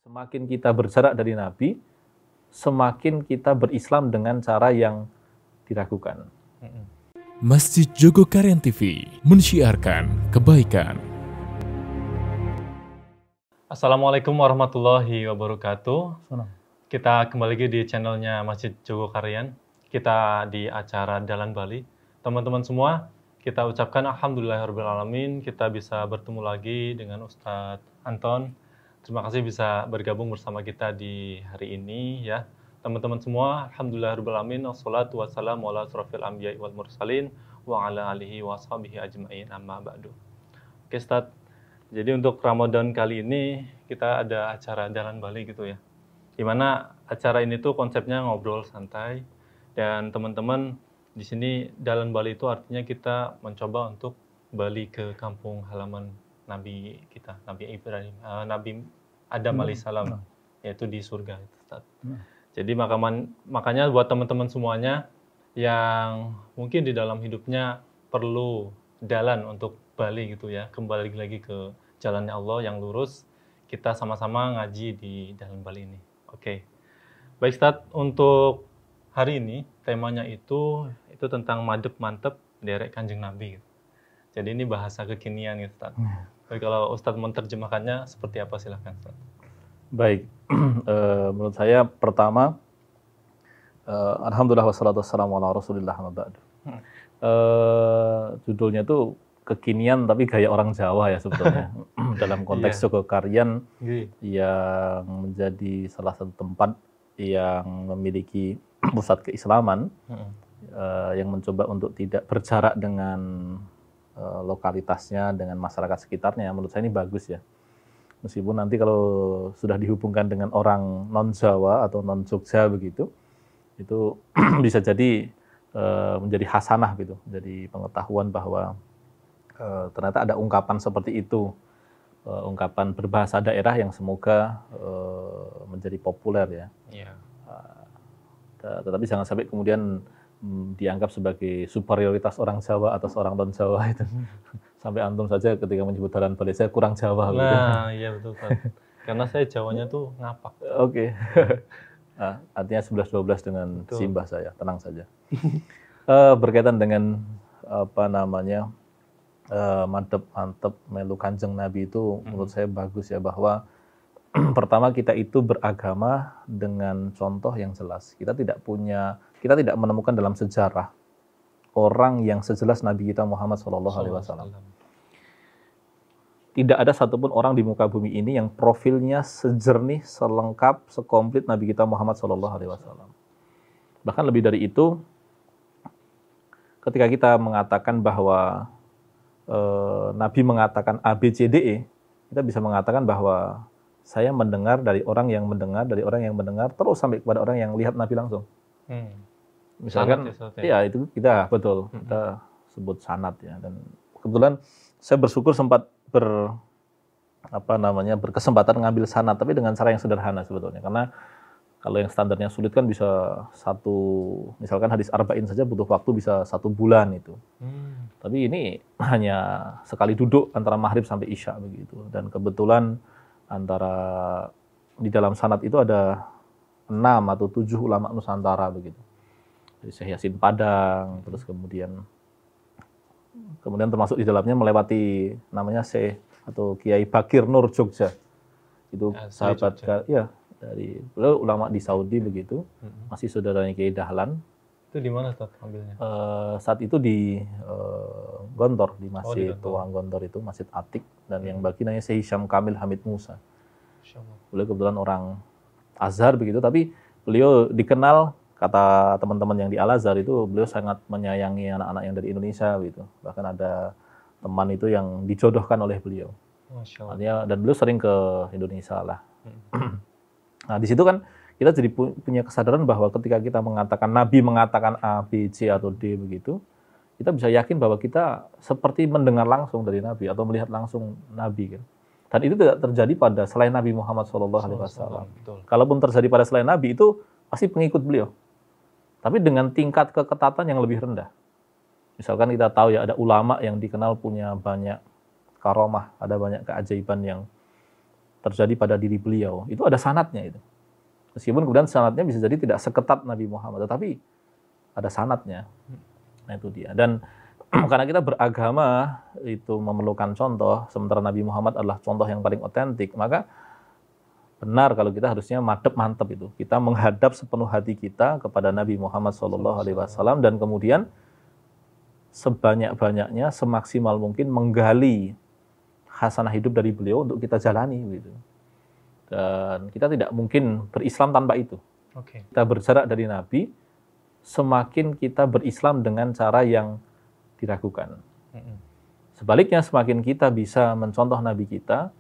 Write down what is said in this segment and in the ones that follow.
Semakin kita berjarak dari Nabi, semakin kita berislam dengan cara yang diragukan. Masjid Jogokarian TV mensyiarkan kebaikan. Assalamualaikum warahmatullahi wabarakatuh. Kita kembali lagi di channelnya Masjid Jogokarian. Kita di acara Dalan Bali. Teman-teman semua, kita ucapkan alhamdulillahirrahmanirrahim. Kita bisa bertemu lagi dengan Ustadz Anton. Terima kasih bisa bergabung bersama kita di hari ini ya. Teman-teman semua, alhamdulillahirrahmanirrahim. Wassalatu wassalamu ala asrofil anbiya'i wal mursalin wa ala alihi wa sahbihi ajma'in amma ba'du. Oke Ustadz, jadi untuk Ramadan kali ini kita ada acara Dalan Bali gitu ya. Dimana acara ini tuh konsepnya ngobrol santai. Dan teman-teman di sini Dalan Bali itu artinya kita mencoba untuk balik ke kampung halaman Nabi kita, Nabi Ibrahim, Nabi Adam alaihissalam, yaitu di surga. Jadi makanya buat teman-teman semuanya yang mungkin di dalam hidupnya perlu jalan untuk balik gitu ya, kembali lagi ke jalannya Allah yang lurus, kita sama-sama ngaji di Dalan Bali ini. Oke. Baik Ustadz, untuk hari ini temanya itu tentang madep mantep derek Kanjeng Nabi. Jadi ini bahasa kekinian gitu Ustadz. Jadi kalau Ustadz menerjemahkannya seperti apa silahkan Ustadz. Baik, menurut saya pertama, alhamdulillah wassalatu wassalamu ala rasulillah wa ba'du. Judulnya itu kekinian tapi gaya orang Jawa ya sebetulnya. Dalam konteks Jogokarian yang menjadi salah satu tempat yang memiliki pusat keislaman, yang mencoba untuk tidak berjarak dengan lokalitasnya, dengan masyarakat sekitarnya, menurut saya ini bagus ya. Meskipun nanti kalau sudah dihubungkan dengan orang non-Jawa atau non-Jogja begitu, itu bisa jadi menjadi hasanah gitu, jadi pengetahuan bahwa ternyata ada ungkapan seperti itu, ungkapan berbahasa daerah yang semoga menjadi populer ya. Tetapi jangan sampai kemudian dianggap sebagai superioritas orang Jawa atas orang non-Jawa itu. Sampai antum saja ketika menyebut Dalan Bali saya kurang Jawa. Nah, iya betul Pak. Karena saya Jawanya tuh ngapak. Oke. Nah, artinya 11-12 dengan betul. Simbah saya, tenang saja. Berkaitan dengan apa namanya mantep melu Kanjeng Nabi itu menurut saya bagus ya, bahwa pertama kita itu beragama dengan contoh yang jelas. Kita tidak menemukan dalam sejarah orang yang sejelas Nabi kita Muhammad SAW. Tidak ada satupun orang di muka bumi ini yang profilnya sejernih, selengkap, sekomplit Nabi kita Muhammad SAW. Bahkan lebih dari itu, ketika kita mengatakan bahwa Nabi mengatakan A, B, C, D, E, kita bisa mengatakan bahwa saya mendengar dari orang yang mendengar, terus sampai kepada orang yang lihat Nabi langsung. Misalkan, ya itu kita betul, kita sebut sanad ya. Dan kebetulan saya bersyukur sempat berkesempatan ngambil sanad, tapi dengan cara yang sederhana sebetulnya. Karena kalau yang standarnya sulit kan bisa misalkan hadis arba'in saja butuh waktu bisa 1 bulan itu. Tapi ini hanya sekali duduk antara maghrib sampai isya begitu. Dan kebetulan antara di dalam sanad itu ada 6 atau 7 ulama Nusantara begitu. Jadi Syekh Yasin Padang, terus kemudian termasuk di dalamnya melewati namanya Syekh atau Kiai Bakir Nur Jogja. Itu sahabat ya dari beliau ulama di Saudi begitu. Masih saudaranya Kiai Dahlan. Itu di mana Ustaz ambilnya? Saat itu di Gontor, di Masjid Tuang Gontor itu, Masjid Atik, dan yang bagi namanya Syekh Hisham Kamil Hamid Musa. Beliau kebetulan orang Azhar begitu, tapi beliau dikenal, kata teman-teman yang di Al-Azhar itu, beliau sangat menyayangi anak-anak yang dari Indonesia gitu. Bahkan ada teman itu yang dijodohkan oleh beliau. Artinya, dan beliau sering ke Indonesia lah. Nah di situ kan kita jadi punya kesadaran bahwa ketika kita mengatakan Nabi mengatakan A, B, C atau D begitu, kita bisa yakin bahwa kita seperti mendengar langsung dari Nabi atau melihat langsung Nabi kan. Dan itu tidak terjadi pada selain Nabi Muhammad SAW. Kalaupun terjadi pada selain Nabi itu pasti pengikut beliau. Tapi dengan tingkat keketatan yang lebih rendah. Misalkan kita tahu ya ada ulama yang dikenal punya banyak karomah, ada banyak keajaiban yang terjadi pada diri beliau. Itu ada sanadnya itu. Meskipun kemudian sanadnya bisa jadi tidak seketat Nabi Muhammad, tetapi ada sanadnya. Nah itu dia. Dan karena kita beragama itu memerlukan contoh, sementara Nabi Muhammad adalah contoh yang paling otentik, maka benar kalau kita harusnya mantep itu. Kita menghadap sepenuh hati kita kepada Nabi Muhammad SAW dan kemudian sebanyak-banyaknya, semaksimal mungkin menggali hasanah hidup dari beliau untuk kita jalani gitu. Dan kita tidak mungkin berislam tanpa itu. Kita berjarak dari Nabi, semakin kita berislam dengan cara yang diragukan. Sebaliknya, semakin kita bisa mencontoh Nabi kita,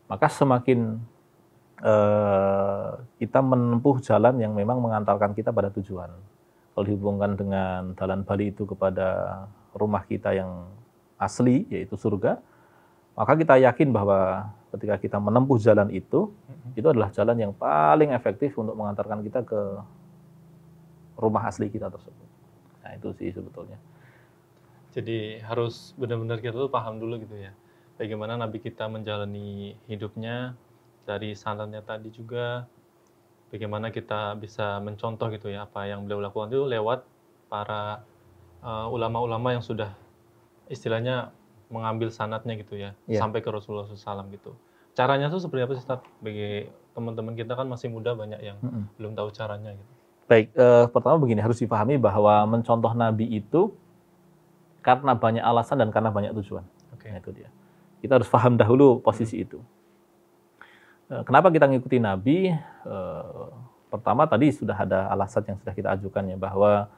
maka semakin kita menempuh jalan yang memang mengantarkan kita pada tujuan. Kalau dihubungkan dengan jalan Bali itu kepada rumah kita yang asli, yaitu surga, maka kita yakin bahwa ketika kita menempuh jalan itu adalah jalan yang paling efektif untuk mengantarkan kita ke rumah asli kita tersebut. Nah itu sih sebetulnya. Jadi harus benar-benar kita tuh paham dulu gitu ya, bagaimana Nabi kita menjalani hidupnya, dari sanadnya tadi juga, bagaimana kita bisa mencontoh gitu ya, apa yang beliau lakukan itu lewat para ulama-ulama yang sudah istilahnya mengambil sanadnya gitu ya, sampai ke Rasulullah SAW gitu. Caranya tuh seperti apa sih Ustaz? Bagi teman-teman kita kan masih muda, banyak yang belum tahu caranya gitu. Baik, pertama begini, harus dipahami bahwa mencontoh Nabi itu karena banyak alasan dan karena banyak tujuan. Nah, itu dia. Kita harus paham dahulu posisi itu. Kenapa kita ngikuti Nabi? Pertama tadi sudah ada alasan yang sudah kita ajukan ya, bahwa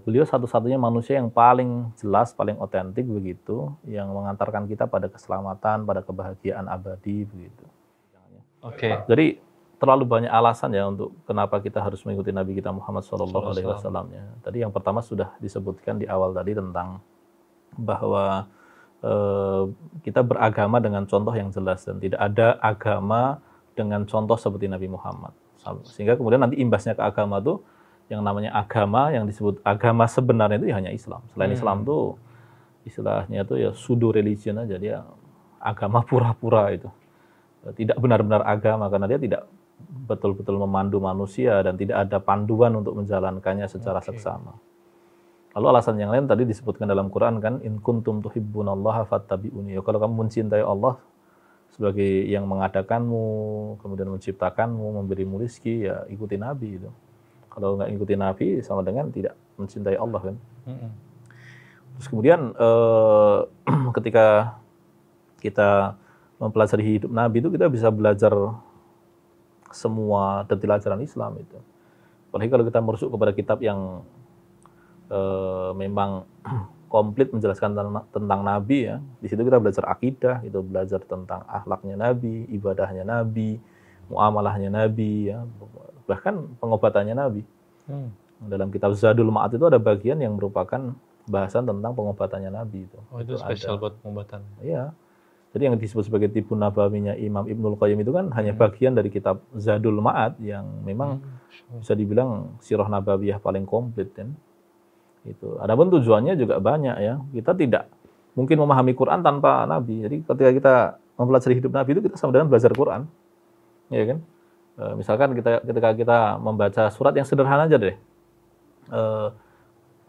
beliau satu-satunya manusia yang paling jelas, paling otentik begitu, yang mengantarkan kita pada keselamatan, pada kebahagiaan abadi begitu. Jadi terlalu banyak alasan ya untuk kenapa kita harus mengikuti Nabi kita Muhammad SAW. Ya. Tadi yang pertama sudah disebutkan di awal tadi tentang bahwa kita beragama dengan contoh yang jelas dan tidak ada agama dengan contoh seperti Nabi Muhammad. Sehingga kemudian nanti imbasnya ke agama itu yang namanya agama, yang disebut agama sebenarnya itu ya hanya Islam. Selain Islam itu istilahnya itu ya pseudo religion aja, dia agama pura-pura itu. Tidak benar-benar agama karena dia tidak betul-betul memandu manusia dan tidak ada panduan untuk menjalankannya secara seksama. Lalu alasan yang lain tadi disebutkan dalam Quran kan, in kuntum tuhibbunallaha fattabi'uni. Ya, kalau kamu mencintai Allah sebagai yang mengadakanmu, kemudian menciptakanmu, memberimu rezeki, ya ikuti Nabi itu. Kalau nggak ikuti Nabi sama dengan tidak mencintai Allah kan. Terus kemudian ketika kita mempelajari hidup Nabi itu kita bisa belajar semua detail ajaran Islam itu. Apalagi kalau kita merujuk kepada kitab yang memang komplit menjelaskan tentang Nabi ya. Di situ kita belajar akidah, itu belajar tentang akhlaknya Nabi, ibadahnya Nabi, muamalahnya Nabi ya, bahkan pengobatannya Nabi. Dalam kitab Zadul Ma'ad itu ada bagian yang merupakan bahasan tentang pengobatannya Nabi itu. Oh, itu spesial buat pengobatan. Iya. Jadi yang disebut sebagai tibu nabawinya Imam Ibnul Qayyim itu kan hanya bagian dari kitab Zadul Ma'ad yang memang bisa dibilang sirah nabawiyah paling komplit kan. Itu. Adapun tujuannya juga banyak ya. Kita tidak mungkin memahami Quran tanpa Nabi. Jadi ketika kita mempelajari hidup Nabi itu kita sama dengan belajar Quran. Ya kan? Misalkan ketika kita membaca surat yang sederhana aja deh.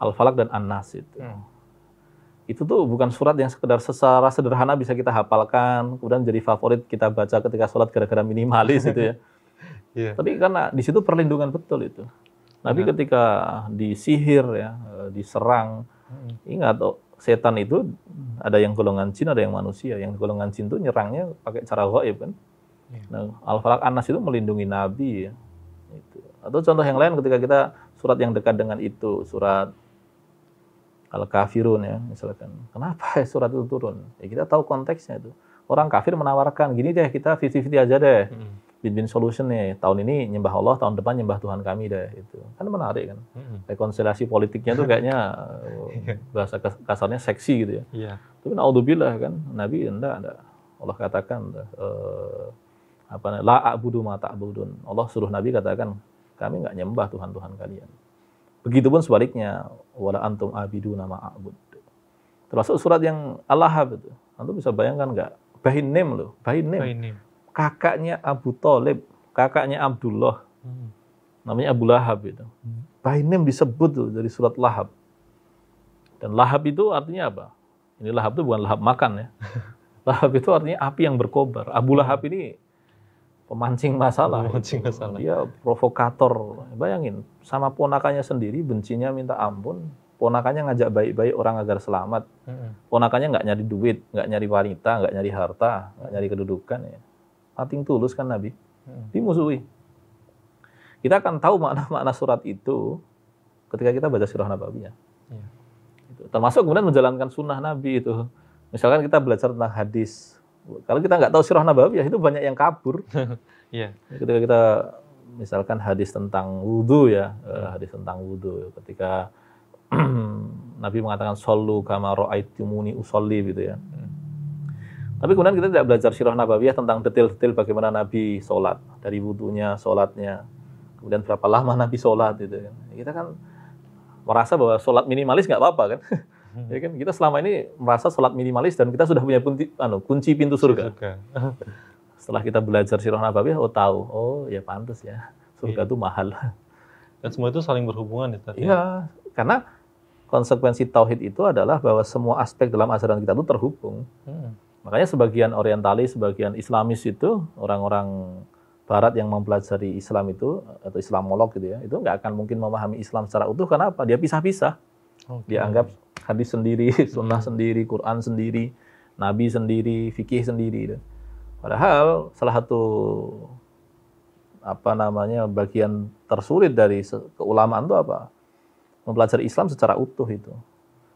Al-Falaq dan An-Nas itu. Itu tuh bukan surat yang sekedar secara sederhana bisa kita hafalkan, kemudian jadi favorit kita baca ketika sholat gara-gara minimalis itu ya. Tapi karena di situ perlindungan betul itu. Nabi ketika disihir ya, diserang, ingat setan itu ada yang golongan jin, ada yang manusia. Yang golongan jin itu nyerangnya pakai cara gaib kan. Nah, Al-Falaq An-Nas itu melindungi Nabi ya. Itu. Atau contoh yang lain ketika kita surat yang dekat dengan itu, surat Al-Kafirun ya, misalkan. Kenapa surat itu turun? Ya kita tahu konteksnya itu. Orang kafir menawarkan, gini deh kita 50-50 aja deh. Win-win solution nih. Tahun ini nyembah Allah, tahun depan nyembah Tuhan kami deh. Itu kan menarik kan. Rekonsiliasi politiknya tuh kayaknya bahasa kasarnya seksi gitu ya. Tapi naudzubillah kan, Nabi enggak. Allah katakan la a'budu ma ta'budun. Allah suruh Nabi katakan, kami enggak nyembah Tuhan-Tuhan kalian. Begitupun sebaliknya, wala antum abiduna ma a'bud. Termasuk surat yang Al-Lahab itu. Antum bisa bayangkan enggak? by name loh, by name. Kakaknya Abu Thalib, kakaknya Abdullah, namanya Abu Lahab itu. By name disebut tuh dari surat Lahab. Dan Lahab itu artinya apa? Ini Lahab itu bukan lahap makan ya. Lahab itu artinya api yang berkobar. Abu Lahab ini pemancing masalah. Dia provokator. Bayangin, sama ponakannya sendiri bencinya minta ampun. Ponakannya ngajak baik-baik orang agar selamat. Ponakannya nggak nyari duit, nggak nyari wanita, nggak nyari harta, nggak nyari kedudukan. Ya. Nating tulus kan Nabi. Dimusuhi. Kita akan tahu makna-makna surat itu ketika kita baca Sirah Nabawiyah. Termasuk kemudian menjalankan sunnah Nabi itu. Misalkan kita belajar tentang hadis. Kalau kita nggak tahu Sirah Nabawiyah itu banyak yang kabur. Ketika kita misalkan hadis tentang wudhu ya, hadis tentang wudhu. Ketika Nabi mengatakan shollu kama ra'aitumuni usolli gitu ya. Tapi kemudian kita tidak belajar Sirah Nabawiyah tentang detail-detail bagaimana Nabi sholat. Dari wudhunya, sholatnya. Kemudian berapa lama Nabi sholat gitu ya. Kita kan merasa bahwa sholat minimalis nggak apa-apa kan. Ya kan? Kita selama ini merasa sholat minimalis dan kita sudah punya kunci pintu surga. Setelah kita belajar Sirah Nabawiyah, tahu. Oh ya pantas ya. Surga itu mahal. Dan semua itu saling berhubungan ya tadi. Iya, karena konsekuensi tauhid itu adalah bahwa semua aspek dalam ajaran kita itu terhubung. Makanya sebagian orientalis, sebagian Islamis itu, orang-orang Barat yang mempelajari Islam itu, atau Islamolog gitu ya, itu nggak akan mungkin memahami Islam secara utuh. Kenapa? Dia pisah-pisah. Dia anggap hadis sendiri, sunnah sendiri, Quran sendiri, Nabi sendiri, fikih sendiri. Padahal salah satu bagian tersulit dari keulamaan itu apa? Mempelajari Islam secara utuh itu.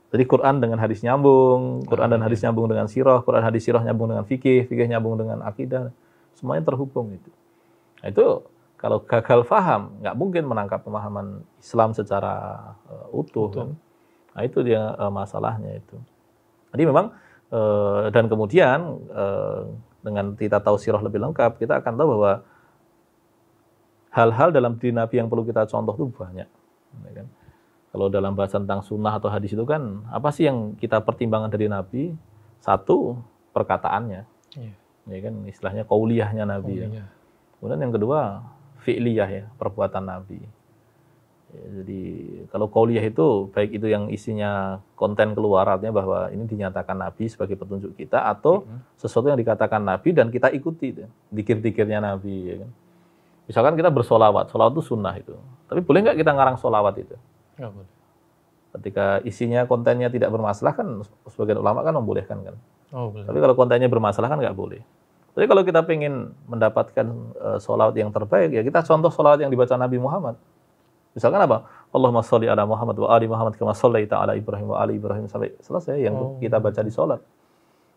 Jadi Quran dengan hadis nyambung, Quran dan hadis nyambung dengan sirah, Quran hadis sirah nyambung dengan fikih, fikih nyambung dengan akidah, semuanya terhubung itu. Nah, itu kalau gagal paham, nggak mungkin menangkap pemahaman Islam secara utuh. Kan? Nah itu dia masalahnya itu. Jadi memang dan kemudian dengan kita tahu sirah lebih lengkap, kita akan tahu bahwa hal-hal dalam diri Nabi yang perlu kita contoh itu banyak. Ya kan? Kalau dalam bahasa tentang sunnah atau hadis itu kan, apa sih yang kita pertimbangkan dari Nabi? Satu, perkataannya. Ya kan, istilahnya qauliyahnya Nabi. Ya. Kemudian yang kedua, fi'liyah ya, perbuatan Nabi. Ya, jadi kalau qauliyah itu, baik itu yang isinya konten keluar, artinya bahwa ini dinyatakan Nabi sebagai petunjuk kita, atau sesuatu yang dikatakan Nabi dan kita ikuti, dikir-dikirnya Nabi. Ya kan? Misalkan kita bersolawat, solawat itu sunnah itu. Tapi boleh nggak kita ngarang solawat itu? Nggak boleh. Ketika isinya kontennya tidak bermasalah kan, sebagian ulama kan membolehkan kan. Tapi kalau kontennya bermasalah kan nggak boleh. Jadi kalau kita ingin mendapatkan sholawat yang terbaik, ya kita contoh sholawat yang dibaca Nabi Muhammad. Misalkan apa? Allahumma sholli ala Muhammad wa ali Muhammad kama shollaita ala Ibrahim wa ali Ibrahim, sampai selesai yang kita baca di sholat.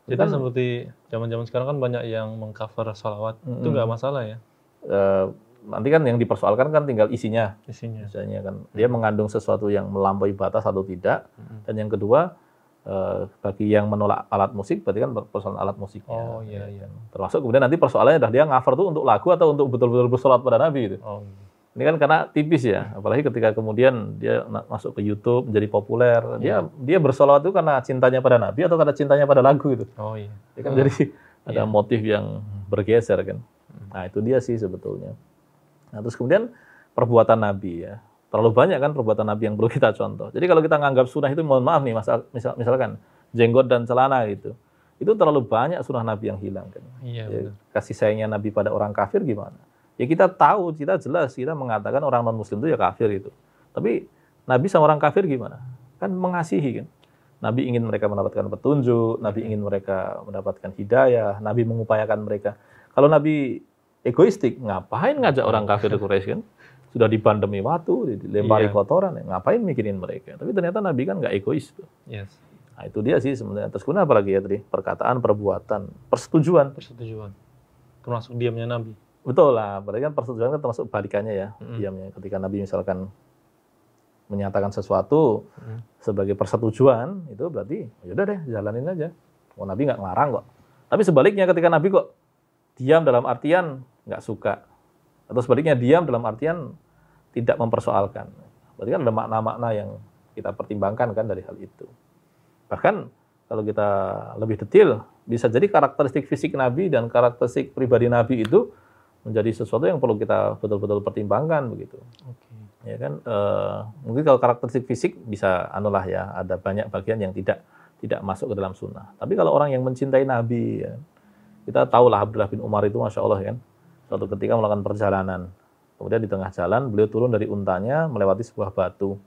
Jadi kan, seperti zaman-zaman sekarang kan banyak yang mengcover sholawat. Itu nggak masalah ya? Nanti kan yang dipersoalkan kan tinggal isinya. Misalnya kan dia mengandung sesuatu yang melampaui batas atau tidak. Dan yang kedua, bagi yang menolak alat musik, berarti kan persoalan alat musiknya. Iya. Termasuk kemudian nanti persoalannya adalah dia cover tuh untuk lagu atau untuk betul-betul bersolat pada Nabi gitu. Ini kan karena tipis ya, apalagi ketika kemudian dia masuk ke YouTube menjadi populer, dia bersolawat itu karena cintanya pada Nabi atau karena cintanya pada lagu itu. Dia kan jadi ada motif yang bergeser kan. Nah itu dia sih sebetulnya. Nah terus kemudian perbuatan Nabi ya. Terlalu banyak kan perbuatan Nabi yang perlu kita contoh. Jadi kalau kita nganggap sunnah itu, mohon maaf nih, misalkan jenggot dan celana gitu. Itu terlalu banyak sunnah Nabi yang hilang kan. Ya, kasih sayangnya Nabi pada orang kafir gimana? Ya kita tahu, kita jelas, kita mengatakan orang non-muslim itu ya kafir itu. Tapi Nabi sama orang kafir gimana? Kan mengasihi kan. Nabi ingin mereka mendapatkan petunjuk, Nabi ingin mereka mendapatkan hidayah, Nabi mengupayakan mereka. Kalau Nabi egoistik, ngapain ngajak orang kafir Quraisy kan? Sudah dibandemi waktu, dilempari kotoran, ngapain mikirin mereka? Tapi ternyata Nabi kan nggak egois tuh. Nah itu dia sih sebenarnya. Terus kemudian apa lagi ya tadi? Perkataan, perbuatan, persetujuan. Termasuk diamnya Nabi. Betul lah, berarti kan persetujuan kan termasuk balikannya ya, diamnya. Ketika Nabi misalkan menyatakan sesuatu sebagai persetujuan, itu berarti yaudah deh, jalanin aja. Nabi nggak ngelarang kok. Tapi sebaliknya ketika Nabi kok diam dalam artian nggak suka, atau sebaliknya diam dalam artian tidak mempersoalkan. Berarti kan ada makna-makna yang kita pertimbangkan kan dari hal itu. Bahkan kalau kita lebih detail, bisa jadi karakteristik fisik Nabi dan karakteristik pribadi Nabi itu menjadi sesuatu yang perlu kita betul-betul pertimbangkan begitu. Ya kan, mungkin kalau karakteristik fisik bisa anulah ya, ada banyak bagian yang tidak masuk ke dalam sunnah. Tapi kalau orang yang mencintai Nabi, ya, kita tahulah Abdullah bin Umar itu Masya Allah kan, suatu ketika melakukan perjalanan, kemudian di tengah jalan beliau turun dari untanya melewati sebuah batu,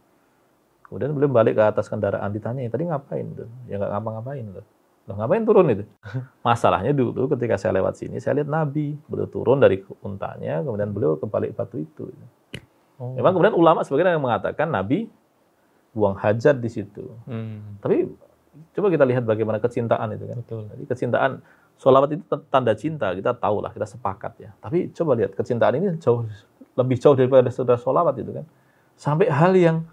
kemudian beliau balik ke atas kendaraan, ditanya, tadi ngapain tuh? Ya nggak ngapa-ngapain tuh. Loh, ngapain turun itu? Masalahnya dulu ketika saya lewat sini, saya lihat Nabi. Beliau turun dari untanya, kemudian beliau ke balik batu itu. Memang kemudian ulama sebagian yang mengatakan Nabi buang hajat di situ. Tapi coba kita lihat bagaimana kecintaan itu kan. Betul. Jadi kecintaan, sholawat itu tanda cinta, kita tahu lah, kita sepakat ya. Tapi coba lihat, kecintaan ini lebih jauh daripada sekedar sholawat itu kan. Sampai hal yang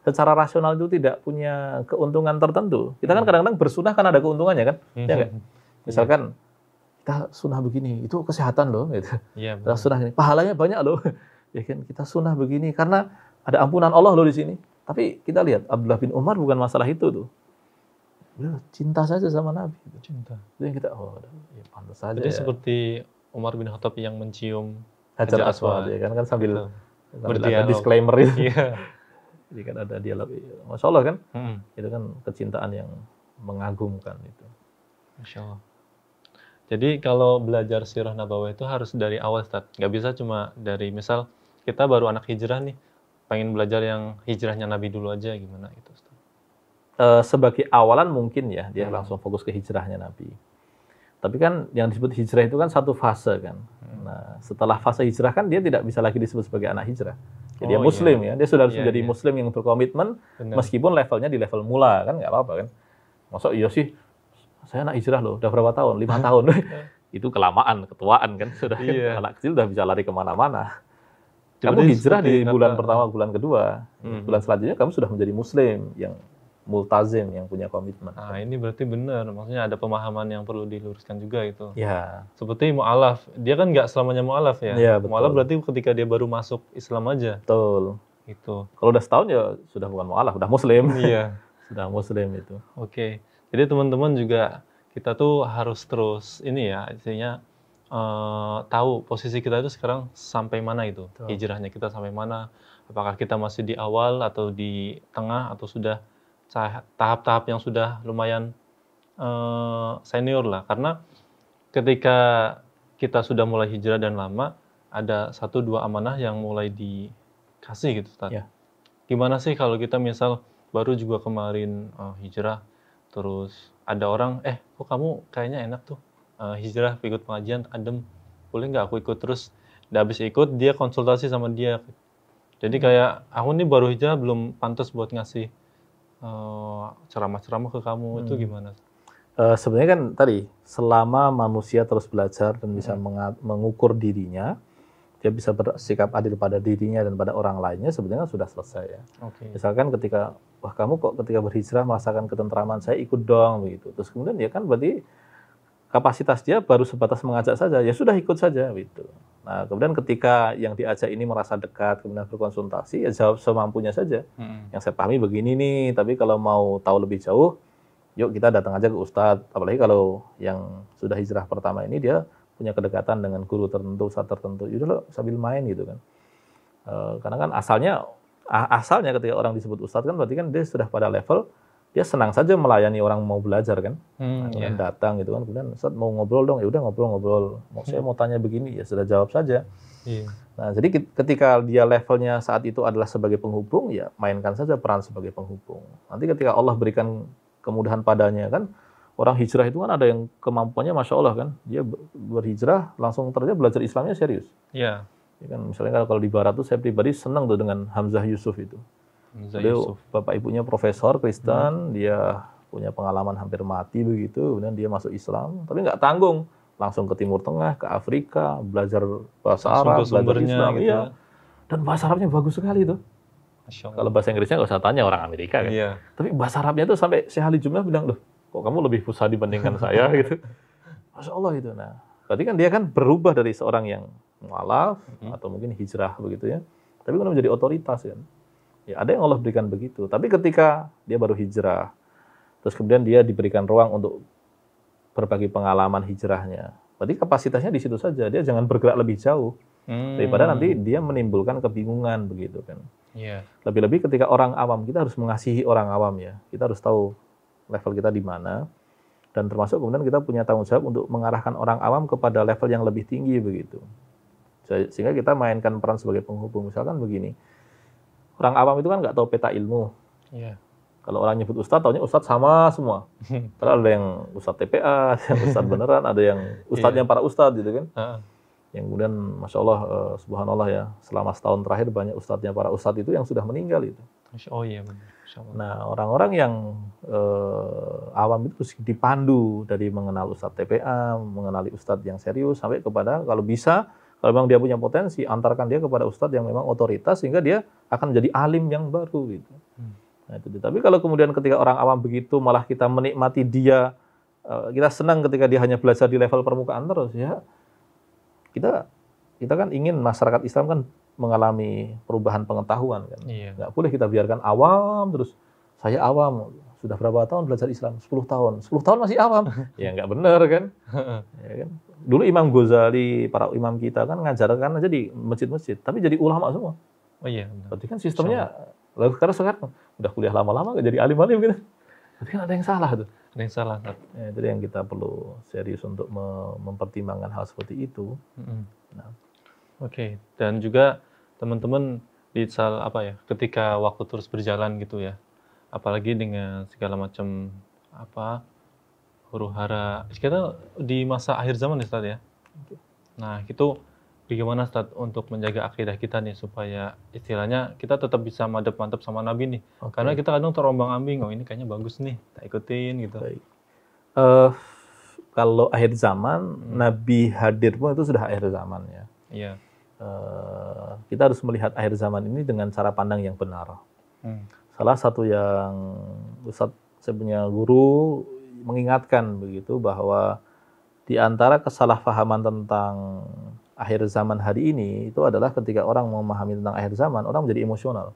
secara rasional itu tidak punya keuntungan tertentu. Kita kan kadang-kadang bersunah kan ada keuntungannya kan, ya nggak? Misalkan kita sunah begini, itu kesehatan loh, gitu. Iya. Kita sunah ini, pahalanya banyak loh, ya kan? Kita sunah begini karena ada ampunan Allah loh di sini. Tapi kita lihat Abdullah bin Umar bukan masalah itu tuh. Beliau cinta saja sama Nabi. Cinta. Itu yang kita, ya pantas saja. Jadi ya. seperti Umar bin Khattab yang mencium Hajar Aswad, ya kan sambil ada berdialog. disclaimer itu. Iya. Jadi kan ada dialog, Masya Allah kan, itu kan kecintaan yang mengagumkan itu. Masya Allah. Jadi kalau belajar sirah nabawiyah itu harus dari awal, Ustaz. Nggak bisa cuma dari, misal kita baru anak hijrah nih, pengen belajar yang hijrahnya Nabi dulu aja, gimana itu, Ustaz? Sebagai awalan mungkin ya, dia langsung fokus ke hijrahnya Nabi. Tapi kan yang disebut hijrah itu kan satu fase kan. Nah, setelah fase hijrah kan dia tidak bisa lagi disebut sebagai anak hijrah. Dia muslim ya, dia sudah harus menjadi muslim yang berkomitmen. Benar. Meskipun levelnya di level mula kan nggak apa-apa kan. Masa iya sih, saya anak hijrah loh, udah berapa tahun? 5 tahun. Itu kelamaan, ketuaan kan. Sudah anak kecil udah bisa lari kemana-mana. Kamu hijrah di bulan pertama, bulan kedua. Bulan selanjutnya kamu sudah menjadi muslim yang multazim, yang punya komitmen. Nah, ini berarti benar. Maksudnya ada pemahaman yang perlu diluruskan juga itu. Ya. Seperti mu'alaf. Dia kan nggak selamanya mu'alaf ya. Ya, betul. Mu'alaf berarti ketika dia baru masuk Islam aja. Betul. Itu. Kalau udah setahun ya sudah bukan mu'alaf, udah muslim. Iya. Sudah muslim itu. Oke. Jadi teman-teman juga, kita tuh harus terus ini ya, artinya tahu posisi kita itu sekarang sampai mana itu. Betul. Hijrahnya kita sampai mana. Apakah kita masih di awal atau di tengah atau sudah tahap-tahap yang sudah lumayan senior lah. Karena ketika kita sudah mulai hijrah dan lama, ada 1-2 amanah yang mulai dikasih gitu, Ustaz. Ya. Gimana sih kalau kita misal baru juga kemarin hijrah, terus ada orang, kok kamu kayaknya enak tuh hijrah, ikut pengajian, adem, boleh nggak aku ikut? Terus udah habis ikut, dia konsultasi sama dia. Jadi kayak, aku nih baru hijrah, belum pantas buat ngasih ceramah-ceramah ke kamu. Itu gimana? Sebenarnya kan tadi, selama manusia terus belajar dan bisa mengukur dirinya, dia bisa bersikap adil pada dirinya dan pada orang lainnya, sebenarnya sudah selesai ya. Misalkan ketika, wah kamu kok ketika berhijrah merasakan ketentraman, saya ikut dong begitu. Terus kemudian ya kan berarti kapasitas dia baru sebatas mengajak saja, ya sudah ikut saja gitu. Nah, kemudian ketika yang diajak ini merasa dekat, kemudian berkonsultasi, ya jawab semampunya saja. Yang saya pahami begini nih, tapi kalau mau tahu lebih jauh, yuk kita datang aja ke Ustadz. Apalagi kalau yang sudah hijrah pertama ini, dia punya kedekatan dengan guru tertentu, ustadz tertentu. Yaudah loh, sambil main gitu kan. Karena kan asalnya ketika orang disebut Ustadz kan berarti kan dia sudah pada level, dia senang saja melayani orang mau belajar kan. Kemudian datang gitu kan, kemudian Ustadz mau ngobrol dong, ya udah ngobrol. Saya mau tanya begini, ya sudah jawab saja. Nah, jadi ketika dia levelnya saat itu adalah sebagai penghubung, ya mainkan saja peran sebagai penghubung. Nanti ketika Allah berikan kemudahan padanya kan, orang hijrah itu kan ada yang kemampuannya Masya Allah kan, dia berhijrah langsung ternyata belajar Islamnya serius. Iya. Ya kan, misalnya kalau di Barat tuh saya pribadi senang tuh dengan Hamzah Yusuf itu. Beliau bapak ibunya profesor Kristen, dia punya pengalaman hampir mati begitu, kemudian dia masuk Islam, tapi nggak tanggung, langsung ke Timur Tengah, ke Afrika, belajar bahasa Arab, belajar Islam, gitu. Iya. Dan bahasa Arabnya bagus sekali tuh. Kalau bahasa Inggrisnya nggak usah tanya orang Amerika kan. Iya. Tapi bahasa Arabnya tuh sampai Syekh Ali Jumlah bilang, loh, kok kamu lebih fusha dibandingkan saya gitu. Masya Allah itu. Nah, berarti kan dia kan berubah dari seorang yang mu'alaf atau mungkin hijrah begitu ya, tapi kan menjadi otoritas kan. Ya, ada yang Allah berikan begitu. Tapi ketika dia baru hijrah, terus kemudian dia diberikan ruang untuk berbagi pengalaman hijrahnya. Berarti kapasitasnya di situ saja, dia jangan bergerak lebih jauh. Daripada nanti dia menimbulkan kebingungan begitu kan. Lebih-lebih ketika orang awam, kita harus mengasihi orang awam ya. Kita harus tahu level kita di mana. Dan termasuk kemudian kita punya tanggung jawab untuk mengarahkan orang awam kepada level yang lebih tinggi begitu. Sehingga kita mainkan peran sebagai penghubung. Misalkan begini, orang awam itu kan nggak tahu peta ilmu. Kalau orang nyebut ustadz, taunya ustadz sama semua. Padahal ada yang ustadz TPA, ada yang ustadz beneran, ada yang ustadznya para ustadz gitu kan. Yang kemudian, Masya Allah, subhanallah ya, selama setahun terakhir banyak ustadznya para ustadz itu yang sudah meninggal itu. Oh iya benar. Nah, orang-orang yang awam itu dipandu dari mengenal ustadz TPA, mengenali ustadz yang serius, sampai kepada kalau bisa, kalau memang dia punya potensi, antarkan dia kepada ustadz yang memang otoritas, sehingga dia akan menjadi alim yang baru gitu. Nah, itu. Tapi kalau kemudian ketika orang awam begitu, malah kita menikmati dia, kita senang ketika dia hanya belajar di level permukaan terus, ya kita kan ingin masyarakat Islam kan mengalami perubahan pengetahuan kan. Nggak boleh kita biarkan awam terus. Saya awam, sudah berapa tahun belajar Islam? 10 tahun. 10 tahun masih awam. Ya nggak benar kan. Ya kan? Dulu Imam Ghazali, para imam kita kan ngajarkan aja di masjid-masjid, tapi jadi ulama semua. Oh iya. Berarti kan sistemnya, lalu sekarang udah kuliah lama-lama nggak jadi alim-alim gitu. Berarti kan ada yang salah tuh. Ada yang salah. Ya, itu yang kita perlu serius untuk mempertimbangkan hal seperti itu. Nah. Oke. Dan juga teman-teman di ketika waktu terus berjalan gitu ya, apalagi dengan segala macam huru-hara kita di masa akhir zaman ya Ustaz ya. Nah itu bagaimana Ustaz untuk menjaga akidah kita nih supaya istilahnya kita tetap bisa mantap sama Nabi nih. Karena kita kadang terombang-ambing, oh ini kayaknya bagus nih, tak ikutin gitu. Baik. Kalau akhir zaman, Nabi hadir pun itu sudah akhir zaman ya. Iya. Kita harus melihat akhir zaman ini dengan cara pandang yang benar. Salah satu yang Ustaz, saya punya guru mengingatkan begitu bahwa di antara kesalahpahaman tentang akhir zaman hari ini itu adalah ketika orang memahami tentang akhir zaman, orang menjadi emosional.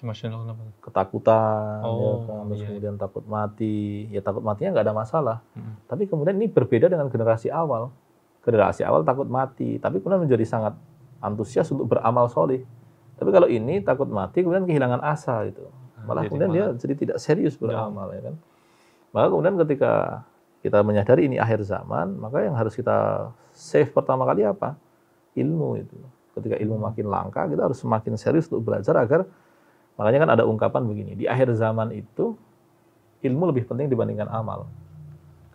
Emosional kenapa? Ketakutan, ya kan? Terus kemudian takut mati. Ya takut matinya nggak ada masalah. Tapi kemudian ini berbeda dengan generasi awal. Generasi awal takut mati, tapi kemudian menjadi sangat antusias untuk beramal soleh. Tapi kalau ini takut mati, kemudian kehilangan asa itu. Malah kemudian dia jadi tidak serius beramal, ya kan. Maka kemudian ketika kita menyadari ini akhir zaman, maka yang harus kita save pertama kali apa? Ilmu itu. Ketika ilmu makin langka, kita harus semakin serius untuk belajar agar, makanya kan ada ungkapan begini, di akhir zaman itu ilmu lebih penting dibandingkan amal.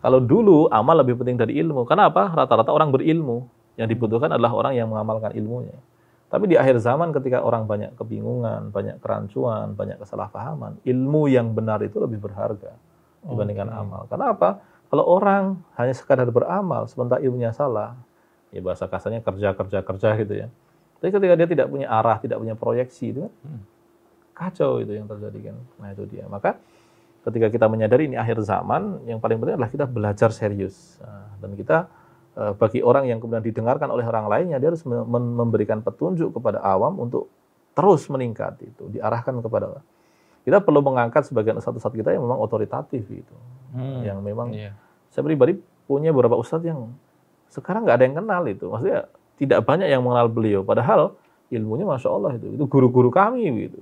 Kalau dulu amal lebih penting dari ilmu, karena apa? Rata-rata orang berilmu, yang dibutuhkan adalah orang yang mengamalkan ilmunya. Tapi di akhir zaman ketika orang banyak kebingungan, banyak kerancuan, banyak kesalahpahaman, ilmu yang benar itu lebih berharga dibandingkan amal. Karena apa? Kalau orang hanya sekadar beramal, sementara ilmunya salah, ya bahasa kasarnya kerja gitu ya. Tapi ketika dia tidak punya arah, tidak punya proyeksi, itu kan kacau itu yang terjadi kan. Nah itu dia. Maka ketika kita menyadari ini akhir zaman, yang paling penting adalah kita belajar serius. Dan kita bagi orang yang kemudian didengarkan oleh orang lainnya, dia harus memberikan petunjuk kepada awam untuk terus meningkat itu, diarahkan kepada. Kita perlu mengangkat sebagian ustadz kita yang memang otoritatif itu, yang memang saya pribadi punya beberapa ustadz yang sekarang nggak ada yang kenal itu, maksudnya tidak banyak yang mengenal beliau, padahal ilmunya masya Allah itu guru-guru kami gitu,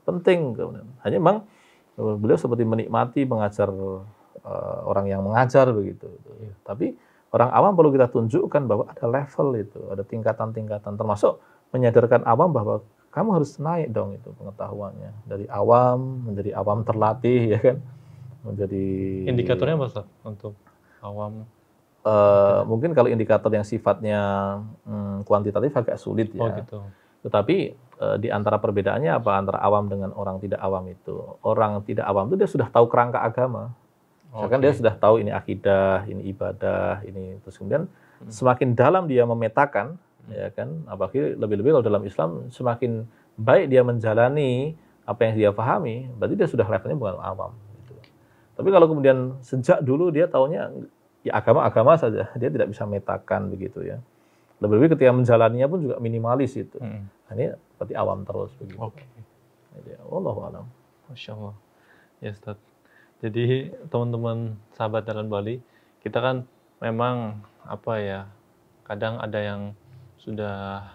penting kemudian. Hanya memang beliau seperti menikmati mengajar orang yang mengajar begitu. Tapi orang awam perlu kita tunjukkan bahwa ada level itu, ada tingkatan-tingkatan, termasuk menyadarkan awam bahwa kamu harus naik dong itu pengetahuannya. Dari awam menjadi awam terlatih, ya kan? Menjadi... Indikatornya apa, Ustaz, untuk awam? Mungkin kalau indikator yang sifatnya kuantitatif agak sulit ya. Gitu. Tetapi di antara perbedaannya apa antara awam dengan orang tidak awam itu? Orang tidak awam itu dia sudah tahu kerangka agama. Misalkan dia sudah tahu ini akidah, ini ibadah, ini terus kemudian semakin dalam dia memetakan, ya kan, apalagi lebih-lebih kalau dalam Islam semakin baik dia menjalani apa yang dia pahami, berarti dia sudah levelnya bukan awam. Gitu. Tapi kalau kemudian sejak dulu dia taunya ya agama saja, dia tidak bisa metakan begitu ya. Lebih-lebih ketika menjalaninya pun juga minimalis itu. Nah, ini seperti awam terus begitu. Wallahu a'lam. Masya Allah. Ya Ustaz. Jadi teman-teman sahabat Dalam Bali, kita kan memang apa ya, kadang ada yang sudah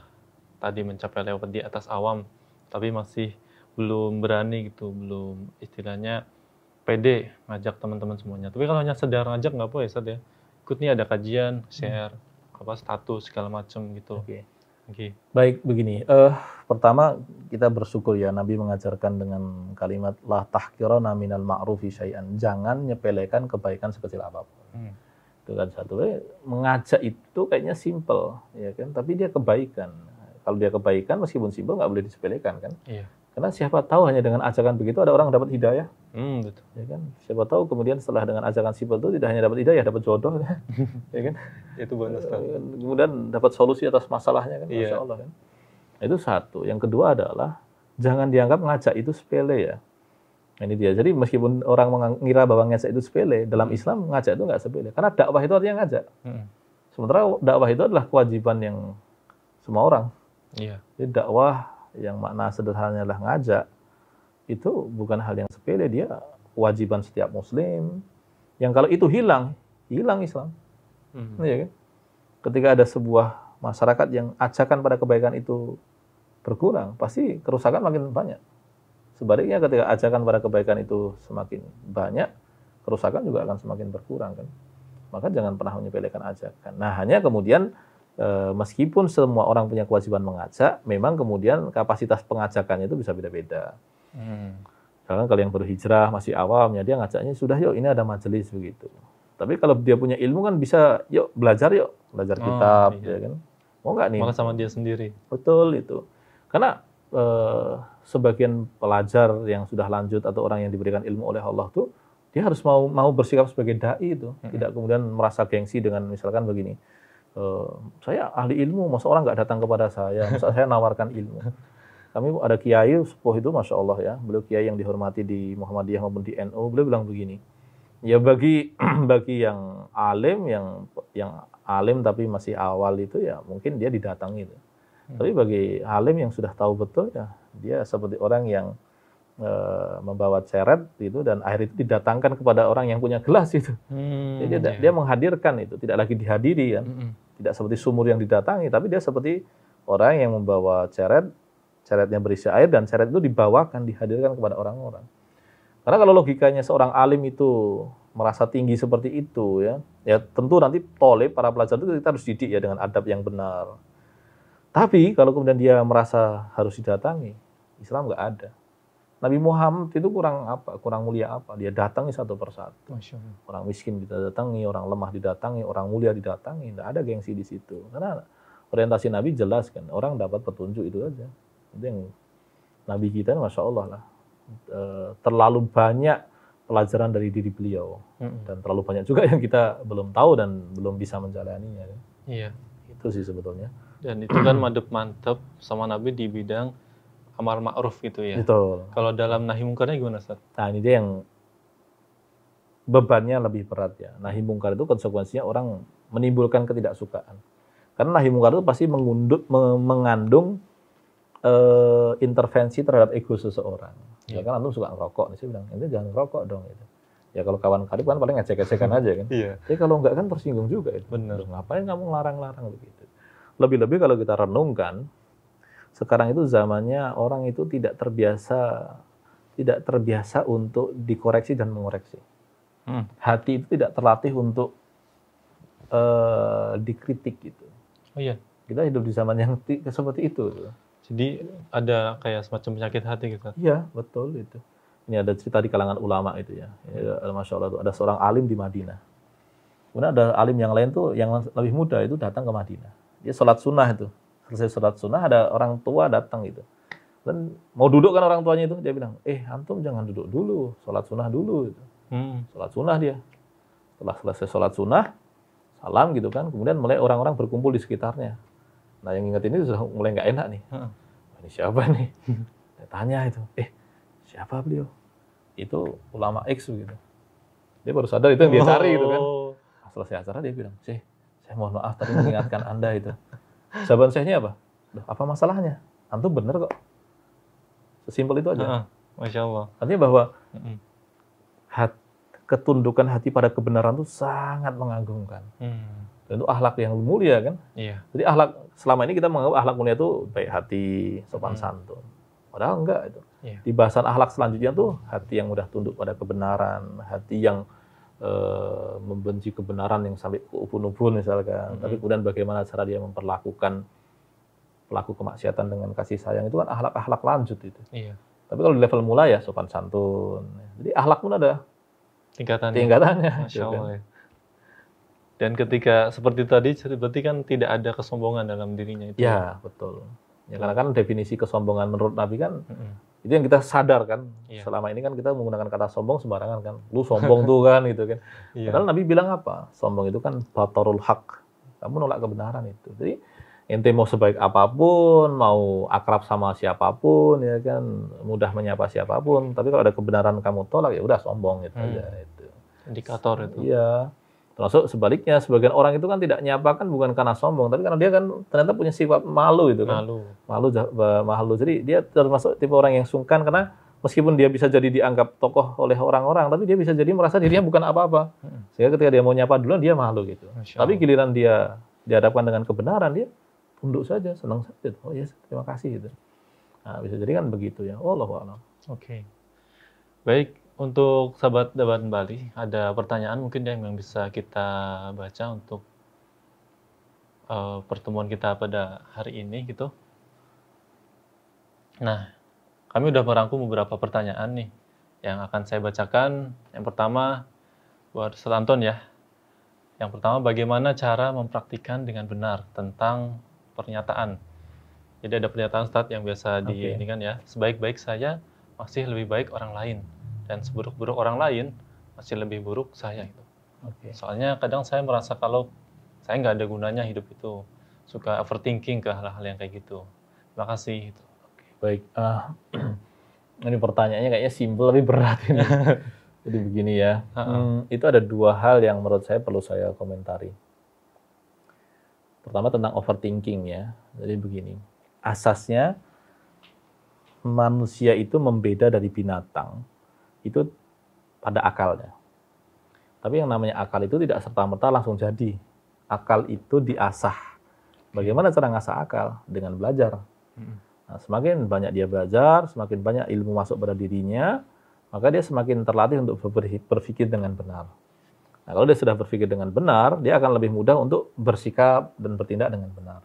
tadi mencapai lewat di atas awam, tapi masih belum berani gitu, belum istilahnya pede ngajak teman-teman semuanya. Tapi kalau hanya sekedar ngajak nggak apa ya, Ustaz ya. Ikut nih ada kajian, share, apa status segala macam gitu. Oke. Baik, begini. Pertama kita bersyukur ya Nabi mengajarkan dengan kalimat la tahqirana minal ma'rufi syai'an. Jangan nyepelekan kebaikan sekecil apapun. Itu kan satu. Mengajak itu kayaknya simple, ya kan? Tapi dia kebaikan. Kalau dia kebaikan meskipun simple nggak boleh disepelekan kan? Iya. Karena siapa tahu hanya dengan ajakan begitu ada orang dapat hidayah. Betul. Ya kan? Siapa tahu kemudian setelah dengan ajakan simpel itu tidak hanya dapat hidayah, dapat jodoh, ya kan? Itu bonus sekali. Kemudian dapat solusi atas masalahnya kan, Masya Allah kan. Itu satu. Yang kedua adalah jangan dianggap ngajak itu sepele ya. Ini dia. Jadi meskipun orang mengira bahwa ngajak itu sepele, dalam Islam ngajak itu nggak sepele. Karena dakwah itu artinya ngajak. Sementara dakwah itu adalah kewajiban yang semua orang. Iya. Jadi dakwah yang makna sederhananya adalah ngajak, itu bukan hal yang sepele, dia kewajiban setiap muslim. Yang kalau itu hilang Islam. Ya kan? Ketika ada sebuah masyarakat yang ajakan pada kebaikan itu berkurang, pasti kerusakan makin banyak. Sebaliknya ketika ajakan pada kebaikan itu semakin banyak, kerusakan juga akan semakin berkurang kan. Maka jangan pernah menyepelekan ajakan. Nah, hanya kemudian meskipun semua orang punya kewajiban mengajak, memang kemudian kapasitas pengajakannya itu bisa beda-beda. Misalkan kalau yang berhijrah masih awam, ya dia ngajaknya sudah yuk ini ada majelis begitu. Tapi kalau dia punya ilmu kan bisa yuk belajar kitab, ya kan. Mau nggak nih? Malah sama dia sendiri. Betul itu. Karena sebagian pelajar yang sudah lanjut atau orang yang diberikan ilmu oleh Allah tuh dia harus mau bersikap sebagai dai itu, tidak kemudian merasa gengsi dengan misalkan begini. Saya ahli ilmu, masa orang nggak datang kepada saya, masa saya nawarkan ilmu. Kami ada kiai sepuh itu, Masya Allah ya, beliau kiai yang dihormati di Muhammadiyah maupun di NU, beliau bilang begini, ya bagi yang alim, yang alim tapi masih awal itu ya mungkin dia didatangi itu. Tapi bagi alim yang sudah tahu betul ya, dia seperti orang yang membawa ceret itu dan air itu didatangkan kepada orang yang punya gelas itu. Jadi dia menghadirkan itu, tidak lagi dihadiri kan. Tidak seperti sumur yang didatangi, tapi dia seperti orang yang membawa ceretnya berisi air dan ceret itu dibawakan, dihadirkan kepada orang-orang. Karena kalau logikanya seorang alim itu merasa tinggi seperti itu ya tentu nanti para pelajar itu kita harus didik ya dengan adab yang benar. Tapi kalau kemudian dia merasa harus didatangi, Islam nggak ada. Nabi Muhammad itu kurang mulia apa? Dia datangi satu persatu. Orang miskin didatangi, orang lemah didatangi, orang mulia didatangi. Tidak ada gengsi di situ. Karena orientasi Nabi jelas kan. Orang dapat petunjuk itu aja. Itu yang Nabi kita, Masya Allah lah. Terlalu banyak pelajaran dari diri beliau. Dan terlalu banyak juga yang kita belum tahu dan belum bisa menjalaninya. Kan? Iya. Itu sih sebetulnya. Dan itu kan mantep sama Nabi di bidang amar ma'ruf gitu ya. Betul. Kalau dalam nahi mungkarnya gimana, Ustaz? Nah, ini dia yang bebannya lebih berat ya. Nahi mungkar itu konsekuensinya orang menimbulkan ketidaksukaan. Karena nahi mungkar itu pasti mengandung intervensi terhadap ego seseorang. Ya kan antum suka ngerokok, nih saya bilang, "Ente jangan ngerokok dong." Gitu. Ya kalau kawan karib kan paling ngecek-ngecekan aja kan. Iya. Jadi kalau enggak kan tersinggung juga itu. Benar. Ngapain kamu ngelarang-larang begitu. Lebih-lebih kalau kita renungkan, sekarang itu zamannya orang itu tidak terbiasa untuk dikoreksi dan mengoreksi. Hati itu tidak terlatih untuk dikritik gitu. Oh iya. Kita hidup di zaman yang seperti itu. Jadi ada kayak semacam penyakit hati gitu. Iya, betul itu. Ini ada cerita di kalangan ulama itu ya. Masya Allah itu ada seorang alim di Madinah. Kemudian ada alim yang lain tuh yang lebih muda itu datang ke Madinah. Dia sholat sunnah itu. Selesai sholat sunnah ada orang tua datang gitu. Dan mau duduk kan orang tuanya itu. Dia bilang, antum jangan duduk dulu. Sholat sunnah dulu. Gitu. Sholat sunnah dia. Setelah selesai sholat sunnah, salam gitu kan. Kemudian mulai orang-orang berkumpul di sekitarnya. Nah yang ingat ini sudah mulai nggak enak nih. Ini siapa nih? Dia tanya itu. Siapa beliau? Itu ulama X gitu. Dia baru sadar itu yang dia cari gitu kan. Nah, selesai acara dia bilang, saya mohon maaf tadi mengingatkan Anda itu. Jawaban syekhnya apa? Apa masalahnya? Antum bener kok. Sesimpel itu aja. Masya Allah. Artinya bahwa ketundukan hati pada kebenaran itu sangat mengagumkan. Dan itu akhlak yang mulia kan. Iya. Jadi akhlak selama ini kita menganggap akhlak mulia itu baik hati, sopan santun. Padahal enggak itu. Iya. Di bahasan akhlak selanjutnya tuh hati yang mudah tunduk pada kebenaran, hati yang membenci kebenaran yang sampai ke ubun-ubun misalkan. Tapi kemudian bagaimana cara dia memperlakukan pelaku kemaksiatan dengan kasih sayang, itu kan akhlak-akhlak lanjut itu. Iya. Tapi kalau di level mulai ya sopan santun. Jadi akhlak pun ada tingkatannya. Masya Allah. Ya. Dan ketika seperti tadi, berarti kan tidak ada kesombongan dalam dirinya itu. Ya, betul. Ya, karena kan definisi kesombongan menurut Nabi kan, itu yang kita sadar kan. Iya. Selama ini kan kita menggunakan kata sombong sembarangan kan. Lu sombong tuh kan, gitu kan. Iya. Padahal Nabi bilang apa? Sombong itu kan batarul haq. Kamu nolak kebenaran itu. Jadi, ente mau sebaik apapun, mau akrab sama siapapun, ya kan, mudah menyapa siapapun. Tapi kalau ada kebenaran kamu tolak, ya udah sombong gitu aja. Itu. Indikator itu. Iya. Termasuk sebaliknya, sebagian orang itu kan tidak nyapa kan bukan karena sombong, tapi karena dia kan ternyata punya sifat malu itu kan. Malu. Jadi dia termasuk tipe orang yang sungkan karena meskipun dia bisa jadi dianggap tokoh oleh orang-orang, tapi dia bisa jadi merasa dirinya bukan apa-apa. Sehingga ketika dia mau nyapa duluan dia malu gitu. Tapi giliran dia dihadapkan dengan kebenaran, dia tunduk saja, senang saja. Oh ya, terima kasih gitu. Nah, bisa jadi kan begitu ya. Wallahu a'lam. Oke. Baik, untuk sahabat Debat Bali, ada pertanyaan mungkin yang bisa kita baca untuk pertemuan kita pada hari ini gitu. Nah, kami udah merangkum beberapa pertanyaan nih yang akan saya bacakan. Yang pertama buat Ustaz Anton ya. Yang pertama, bagaimana cara mempraktikkan dengan benar tentang pernyataan. Jadi ada pernyataan Ustaz yang biasa ini kan ya, sebaik-baik saya masih lebih baik orang lain, dan seburuk-buruk orang lain masih lebih buruk saya itu. Soalnya kadang saya merasa kalau saya nggak ada gunanya hidup itu, suka overthinking ke hal-hal yang kayak gitu. Terima kasih. Baik, ini pertanyaannya kayaknya simpel tapi berat ini. Jadi begini ya, itu ada dua hal yang menurut saya perlu saya komentari. Pertama tentang overthinking ya. Jadi begini, asasnya manusia itu membeda dari binatang itu pada akalnya. Tapi yang namanya akal itu tidak serta-merta langsung jadi. Akal itu diasah. Bagaimana cara ngasah akal? Dengan belajar. Nah, semakin banyak dia belajar, semakin banyak ilmu masuk pada dirinya, maka dia semakin terlatih untuk berpikir dengan benar. Nah, kalau dia sudah berpikir dengan benar, dia akan lebih mudah untuk bersikap dan bertindak dengan benar.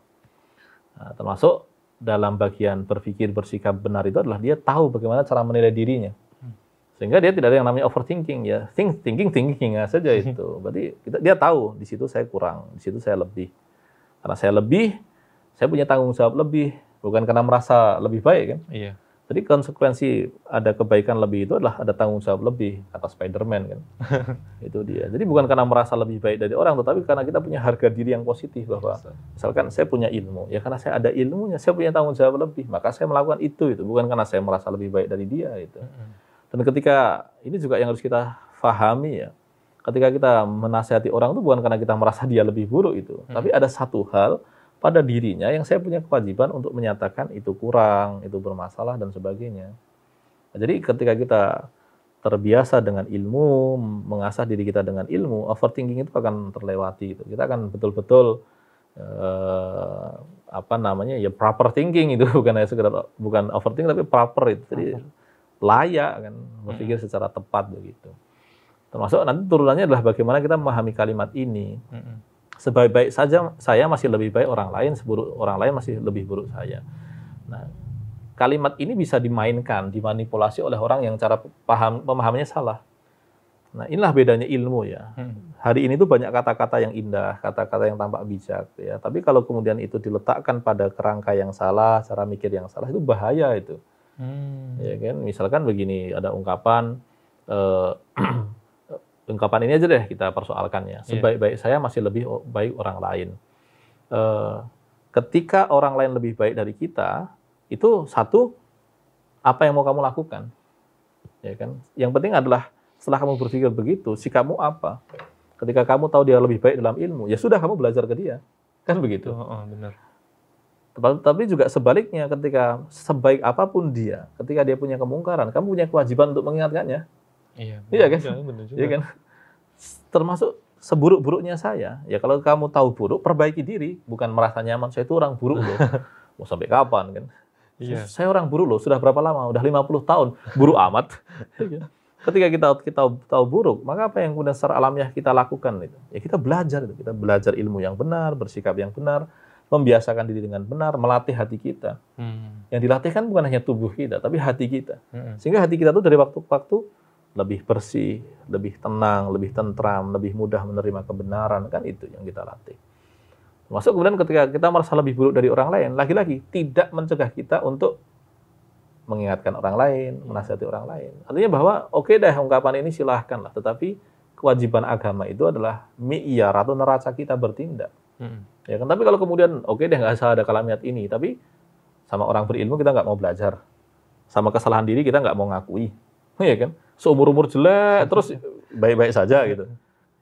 Nah, termasuk dalam bagian berpikir bersikap benar itu adalah dia tahu bagaimana cara menilai dirinya. Sehingga dia tidak ada yang namanya overthinking ya. Thinking saja itu. Berarti dia tahu di situ saya kurang, di situ saya lebih. Karena saya lebih, saya punya tanggung jawab lebih, bukan karena merasa lebih baik kan? Iya. Jadi konsekuensi ada kebaikan lebih itu adalah ada tanggung jawab lebih, kata Spider-Man kan. Itu dia. Jadi bukan karena merasa lebih baik dari orang, tetapi karena kita punya harga diri yang positif bahwa misalkan saya punya ilmu, ya karena saya ada ilmunya, saya punya tanggung jawab lebih, maka saya melakukan itu bukan karena saya merasa lebih baik dari dia itu. Dan ketika ini juga yang harus kita pahami ya, ketika kita menasihati orang itu bukan karena kita merasa dia lebih buruk itu, tapi ada satu hal pada dirinya yang saya punya kewajiban untuk menyatakan itu kurang, itu bermasalah dan sebagainya. Nah, jadi ketika kita terbiasa dengan ilmu, mengasah diri kita dengan ilmu, overthinking itu akan terlewati. Kita akan betul-betul proper thinking itu bukan hanya sekedar bukan overthinking tapi proper itu. Jadi layak kan berpikir secara tepat begitu. Termasuk nanti turunannya adalah bagaimana kita memahami kalimat ini. Sebaik-baik saja saya masih lebih baik orang lain, seburuk orang lain masih lebih buruk saya. Nah, kalimat ini bisa dimainkan, dimanipulasi oleh orang yang cara pemahamannya salah. Nah, inilah bedanya ilmu ya. Hari ini tuh banyak kata-kata yang indah, kata-kata yang tampak bijak ya. Tapi kalau kemudian itu diletakkan pada kerangka yang salah, cara mikir yang salah, itu bahaya itu. Ya kan? Misalkan begini, ada ungkapan ungkapan ini aja deh kita persoalkan ya. Sebaik-baik saya masih lebih baik orang lain. Ketika orang lain lebih baik dari kita, itu satu, apa yang mau kamu lakukan? Ya kan? Yang penting adalah setelah kamu berpikir begitu, sikapmu apa? Ketika kamu tahu dia lebih baik dalam ilmu, ya sudah kamu belajar ke dia. Kan begitu. Benar. Tapi juga sebaliknya, ketika sebaik apapun dia, ketika dia punya kemungkaran, kamu punya kewajiban untuk mengingatkannya. Iya kan? Iya kan? Termasuk seburuk-buruknya saya, ya kalau kamu tahu buruk, perbaiki diri, bukan merasa nyaman, saya itu orang buruk loh. Mau sampai kapan kan? Iya. Saya orang buruk loh, sudah berapa lama? Udah 50 tahun, buruk amat. Ketika kita tahu buruk, maka apa yang kemudian secara alamiah kita lakukan itu? Ya kita belajar ilmu yang benar, bersikap yang benar, membiasakan diri dengan benar, melatih hati kita. Yang dilatih kan bukan hanya tubuh kita, tapi hati kita. Sehingga hati kita tuh dari waktu ke waktu lebih bersih, lebih tenang, lebih tentram, lebih mudah menerima kebenaran, kan itu yang kita latih. Masuk kemudian ketika kita merasa lebih buruk dari orang lain, lagi-lagi tidak mencegah kita untuk mengingatkan orang lain, menasihati orang lain. Artinya bahwa oke deh ungkapan ini silahkan lah, tetapi kewajiban agama itu adalah mi'yar atau neraca kita bertindak. Ya kan? Tapi kalau kemudian oke deh nggak usah ada kalamiat ini, tapi sama orang berilmu kita nggak mau belajar, sama kesalahan diri kita nggak mau ngakui, ya kan? Seumur-umur jelek terus baik-baik saja gitu.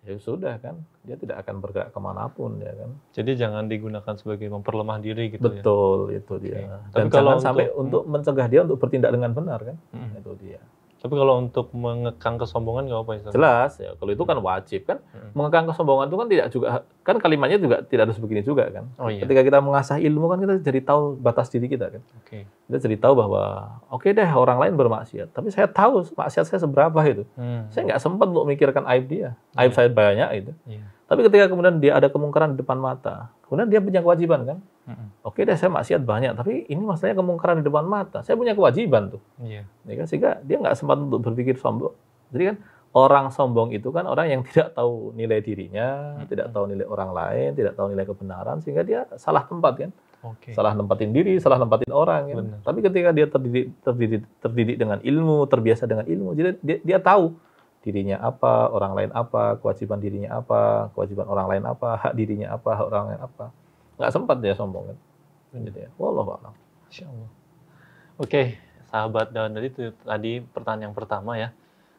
Ya sudah kan, dia tidak akan bergerak kemanapun, ya kan. Jadi jangan digunakan sebagai memperlemah diri gitu. Betul, ya? Itu dia. Dan tapi jangan sampai untuk mencegah dia untuk bertindak dengan benar kan, itu dia. Tapi kalau untuk mengekang kesombongan nggak apa ya? Jelas, ya kalau itu kan wajib kan. Mengekang kesombongan itu kan tidak juga, kan kalimatnya juga tidak harus begini juga kan. Oh, iya. Ketika kita mengasah ilmu kan kita jadi tahu batas diri kita kan. Kita jadi tahu bahwa oke deh orang lain bermaksiat, tapi saya tahu maksiat saya seberapa itu. Saya nggak sempat untuk memikirkan aib dia. Aib saya banyak itu. Tapi ketika kemudian dia ada kemungkaran di depan mata, kemudian dia punya kewajiban kan. Oke deh saya maksiat banyak, tapi ini masalahnya kemungkaran di depan mata. Saya punya kewajiban tuh. Ya kan? Sehingga dia nggak sempat untuk berpikir sombong. Jadi kan orang sombong itu kan orang yang tidak tahu nilai dirinya, tidak tahu nilai orang lain, tidak tahu nilai kebenaran, sehingga dia salah tempat kan. Salah nempatin diri, salah nempatin orang kan. Tapi ketika dia terdidik dengan ilmu, terbiasa dengan ilmu, jadi dia tahu dirinya apa, orang lain apa, kewajiban dirinya apa, kewajiban orang lain apa, hak dirinya apa, hak orang lain apa. Nggak sempat dia sombong kan. Jadi ya, wallahu a'lam. Insyaallah. Oke, sahabat dawan itu tadi pertanyaan yang pertama ya,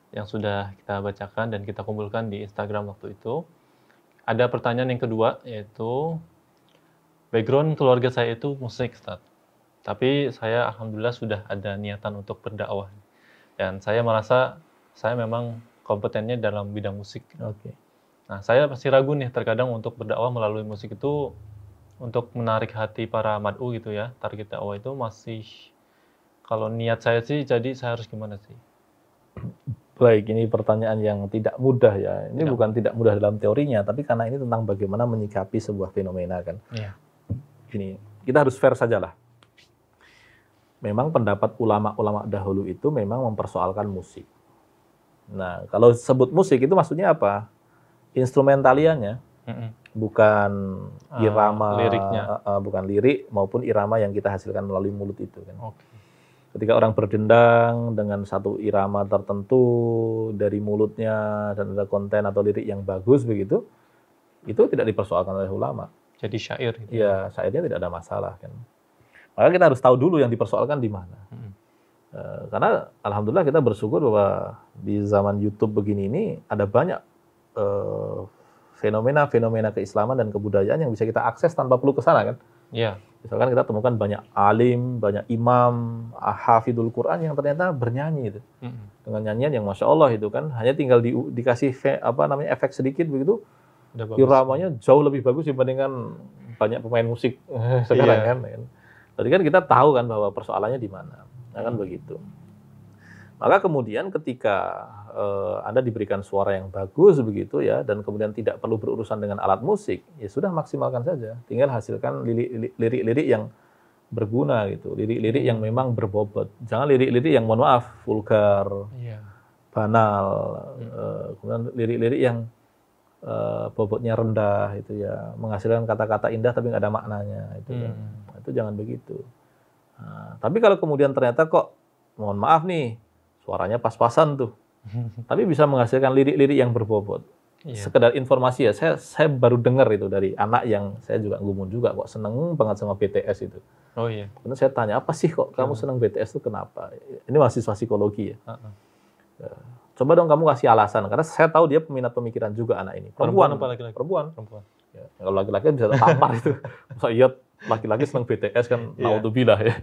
yang sudah kita bacakan dan kita kumpulkan di Instagram waktu itu. Ada pertanyaan yang kedua, yaitu background keluarga saya itu musik, Ustaz. Tapi saya alhamdulillah sudah ada niatan untuk berdakwah. Dan saya merasa saya memang kompetennya dalam bidang musik. Nah, saya pasti ragu nih terkadang untuk berdakwah melalui musik itu untuk menarik hati para mad'u gitu ya. Target dakwah itu masih, kalau niat saya sih, jadi saya harus gimana sih? Baik, ini pertanyaan yang tidak mudah ya. Ini bukan tidak mudah dalam teorinya, tapi karena ini tentang bagaimana menyikapi sebuah fenomena kan. Gini, kita harus fair sajalah. Memang pendapat ulama-ulama dahulu itu memang mempersoalkan musik. Nah, kalau sebut musik itu maksudnya apa? Instrumentalianya, bukan irama, liriknya. Bukan lirik maupun irama yang kita hasilkan melalui mulut itu kan. Ketika orang berdendang dengan satu irama tertentu dari mulutnya dan ada konten atau lirik yang bagus begitu, itu tidak dipersoalkan oleh ulama. Jadi syair gitu. Ya, syairnya tidak ada masalah kan. Maka kita harus tahu dulu yang dipersoalkan di mana. Karena alhamdulillah kita bersyukur bahwa di zaman YouTube begini ini ada banyak fenomena-fenomena keislaman dan kebudayaan yang bisa kita akses tanpa perlu ke sana kan. Misalkan kita temukan banyak alim, banyak imam, hafidul Quran yang ternyata bernyanyi itu. Dengan nyanyian yang Masya Allah itu kan, hanya tinggal dikasih efek sedikit begitu, iramanya jauh lebih bagus dibandingkan banyak pemain musik sekarang kan. Jadi kan kita tahu kan bahwa persoalannya di mana. Nah, kan begitu. Maka kemudian ketika Anda diberikan suara yang bagus begitu ya, dan kemudian tidak perlu berurusan dengan alat musik, ya sudah maksimalkan saja. Tinggal hasilkan lirik-lirik yang berguna gitu, lirik-lirik yang memang berbobot. Jangan lirik-lirik yang mohon maaf vulgar, banal, kemudian lirik-lirik yang bobotnya rendah itu ya, menghasilkan kata-kata indah tapi nggak ada maknanya itu kan. Itu jangan begitu. Nah, tapi kalau kemudian ternyata kok mohon maaf nih suaranya pas-pasan tuh, tapi bisa menghasilkan lirik-lirik yang berbobot. Sekedar informasi ya, saya baru dengar itu dari anak yang saya juga ngumun juga kok seneng banget sama BTS itu. Kemudian saya tanya, apa sih kok kamu seneng BTS itu kenapa? Ini mahasiswa psikologi ya. Coba dong kamu kasih alasan, karena saya tahu dia peminat pemikiran juga anak ini. Perempuan apa laki-laki? Perempuan. Ya, kalau laki-laki bisa tampar itu. Masa iya laki-laki seneng BTS kan, naudzubillah ya.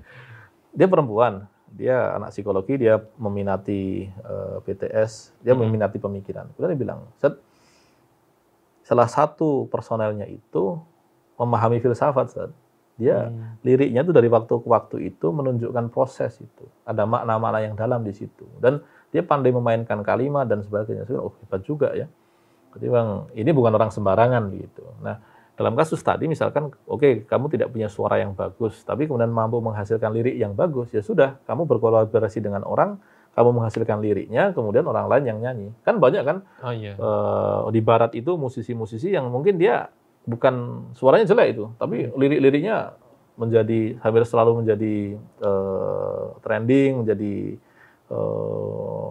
Dia perempuan. dia anak psikologi, dia meminati BTS, dia meminati pemikiran. Kemudian dia bilang, salah satu personelnya itu memahami filsafat, Ustaz. Dia liriknya itu dari waktu ke waktu itu menunjukkan proses itu. Ada makna-makna yang dalam di situ. Dan dia pandai memainkan kalimat dan sebagainya. Oh, hebat juga ya. Jadi bang, ini bukan orang sembarangan gitu. Nah, dalam kasus tadi misalkan, oke, kamu tidak punya suara yang bagus, tapi kemudian mampu menghasilkan lirik yang bagus, ya sudah, kamu berkolaborasi dengan orang, kamu menghasilkan liriknya, kemudian orang lain yang nyanyi. Kan banyak kan, di barat itu musisi-musisi yang mungkin dia bukan suaranya jelek itu, tapi lirik-liriknya hampir selalu menjadi trending, menjadi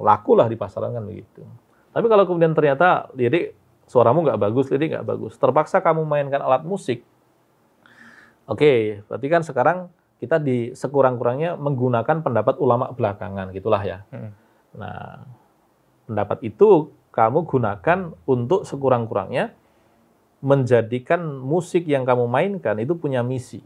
laku lah di pasaran kan begitu. Tapi kalau kemudian ternyata lirik suaramu nggak bagus, lirik nggak bagus, terpaksa kamu mainkan alat musik, oke, berarti kan sekarang kita sekurang-kurangnya menggunakan pendapat ulama belakangan, gitulah ya. Nah, pendapat itu kamu gunakan untuk sekurang-kurangnya menjadikan musik yang kamu mainkan itu punya misi.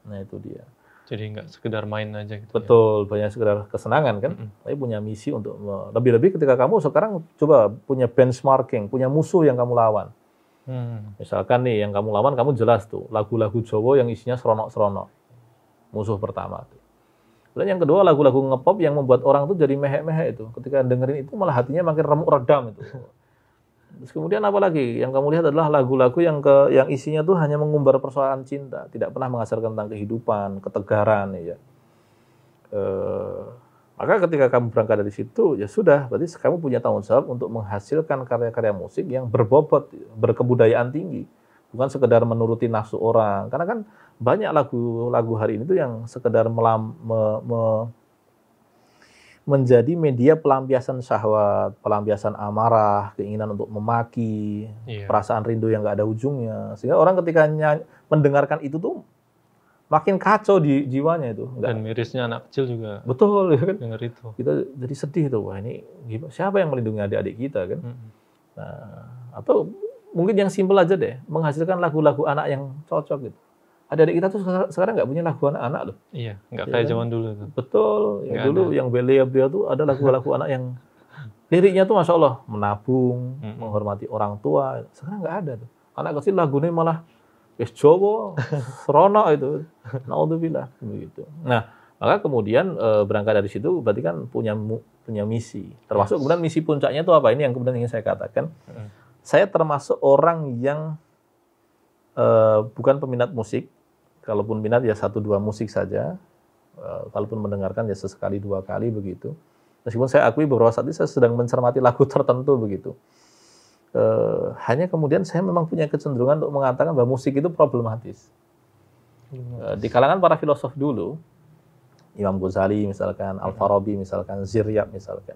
Nah, itu dia. Jadi nggak sekedar main aja gitu. Betul, banyak sekedar kesenangan kan. Tapi punya misi untuk lebih-lebih ketika kamu sekarang coba punya benchmarking, punya musuh yang kamu lawan. Misalkan nih yang kamu lawan, kamu jelas tuh lagu-lagu Jawa yang isinya seronok-seronok. Musuh pertama tuh. Dan yang kedua lagu-lagu ngepop yang membuat orang tuh jadi mehek-mehek itu. Ketika dengerin itu malah hatinya makin remuk redam itu. Terus kemudian apa lagi? Yang kamu lihat adalah lagu-lagu yang isinya tuh hanya mengumbar persoalan cinta, tidak pernah mengajarkan tentang kehidupan, ketegaran, ya. Maka ketika kamu berangkat dari situ, ya sudah, berarti kamu punya tanggung jawab untuk menghasilkan karya-karya musik yang berbobot, berkebudayaan tinggi, bukan sekedar menuruti nafsu orang. Karena kan banyak lagu-lagu hari ini tuh yang sekedar menjadi media pelampiasan syahwat, pelampiasan amarah, keinginan untuk memaki, perasaan rindu yang nggak ada ujungnya. Sehingga orang ketika mendengarkan itu tuh makin kacau di jiwanya itu. Dan mirisnya anak kecil juga. Betul, ya kan? Dengar itu. Kita jadi sedih tuh, wah ini siapa yang melindungi adik-adik kita kan? Nah, atau mungkin yang simpel aja deh, menghasilkan lagu-lagu anak yang cocok gitu. Adik-adik kita tuh sekarang nggak punya lagu anak-anak loh. Iya, nggak kayak zaman dulu tuh. Betul, ya dulu ada. Yang Belia tuh ada lagu-lagu anak yang liriknya tuh Masya Allah, menabung, menghormati orang tua. Sekarang nggak ada tuh. Anak kecil lagunya malah Jawa, seronok itu. Naudzubillah, begitu. Nah, maka kemudian berangkat dari situ berarti kan punya misi. Termasuk kemudian misi puncaknya itu apa? Ini yang kemudian ingin saya katakan. Saya termasuk orang yang bukan peminat musik. Kalaupun minat ya 1-2 musik saja. Kalaupun mendengarkan ya sesekali 2 kali begitu. Meskipun saya akui beberapa saat ini saya sedang mencermati lagu tertentu begitu. Hanya kemudian saya memang punya kecenderungan untuk mengatakan bahwa musik itu problematis. Di kalangan para filosof dulu, Imam Ghazali misalkan, Al-Farabi misalkan, Ziryab misalkan.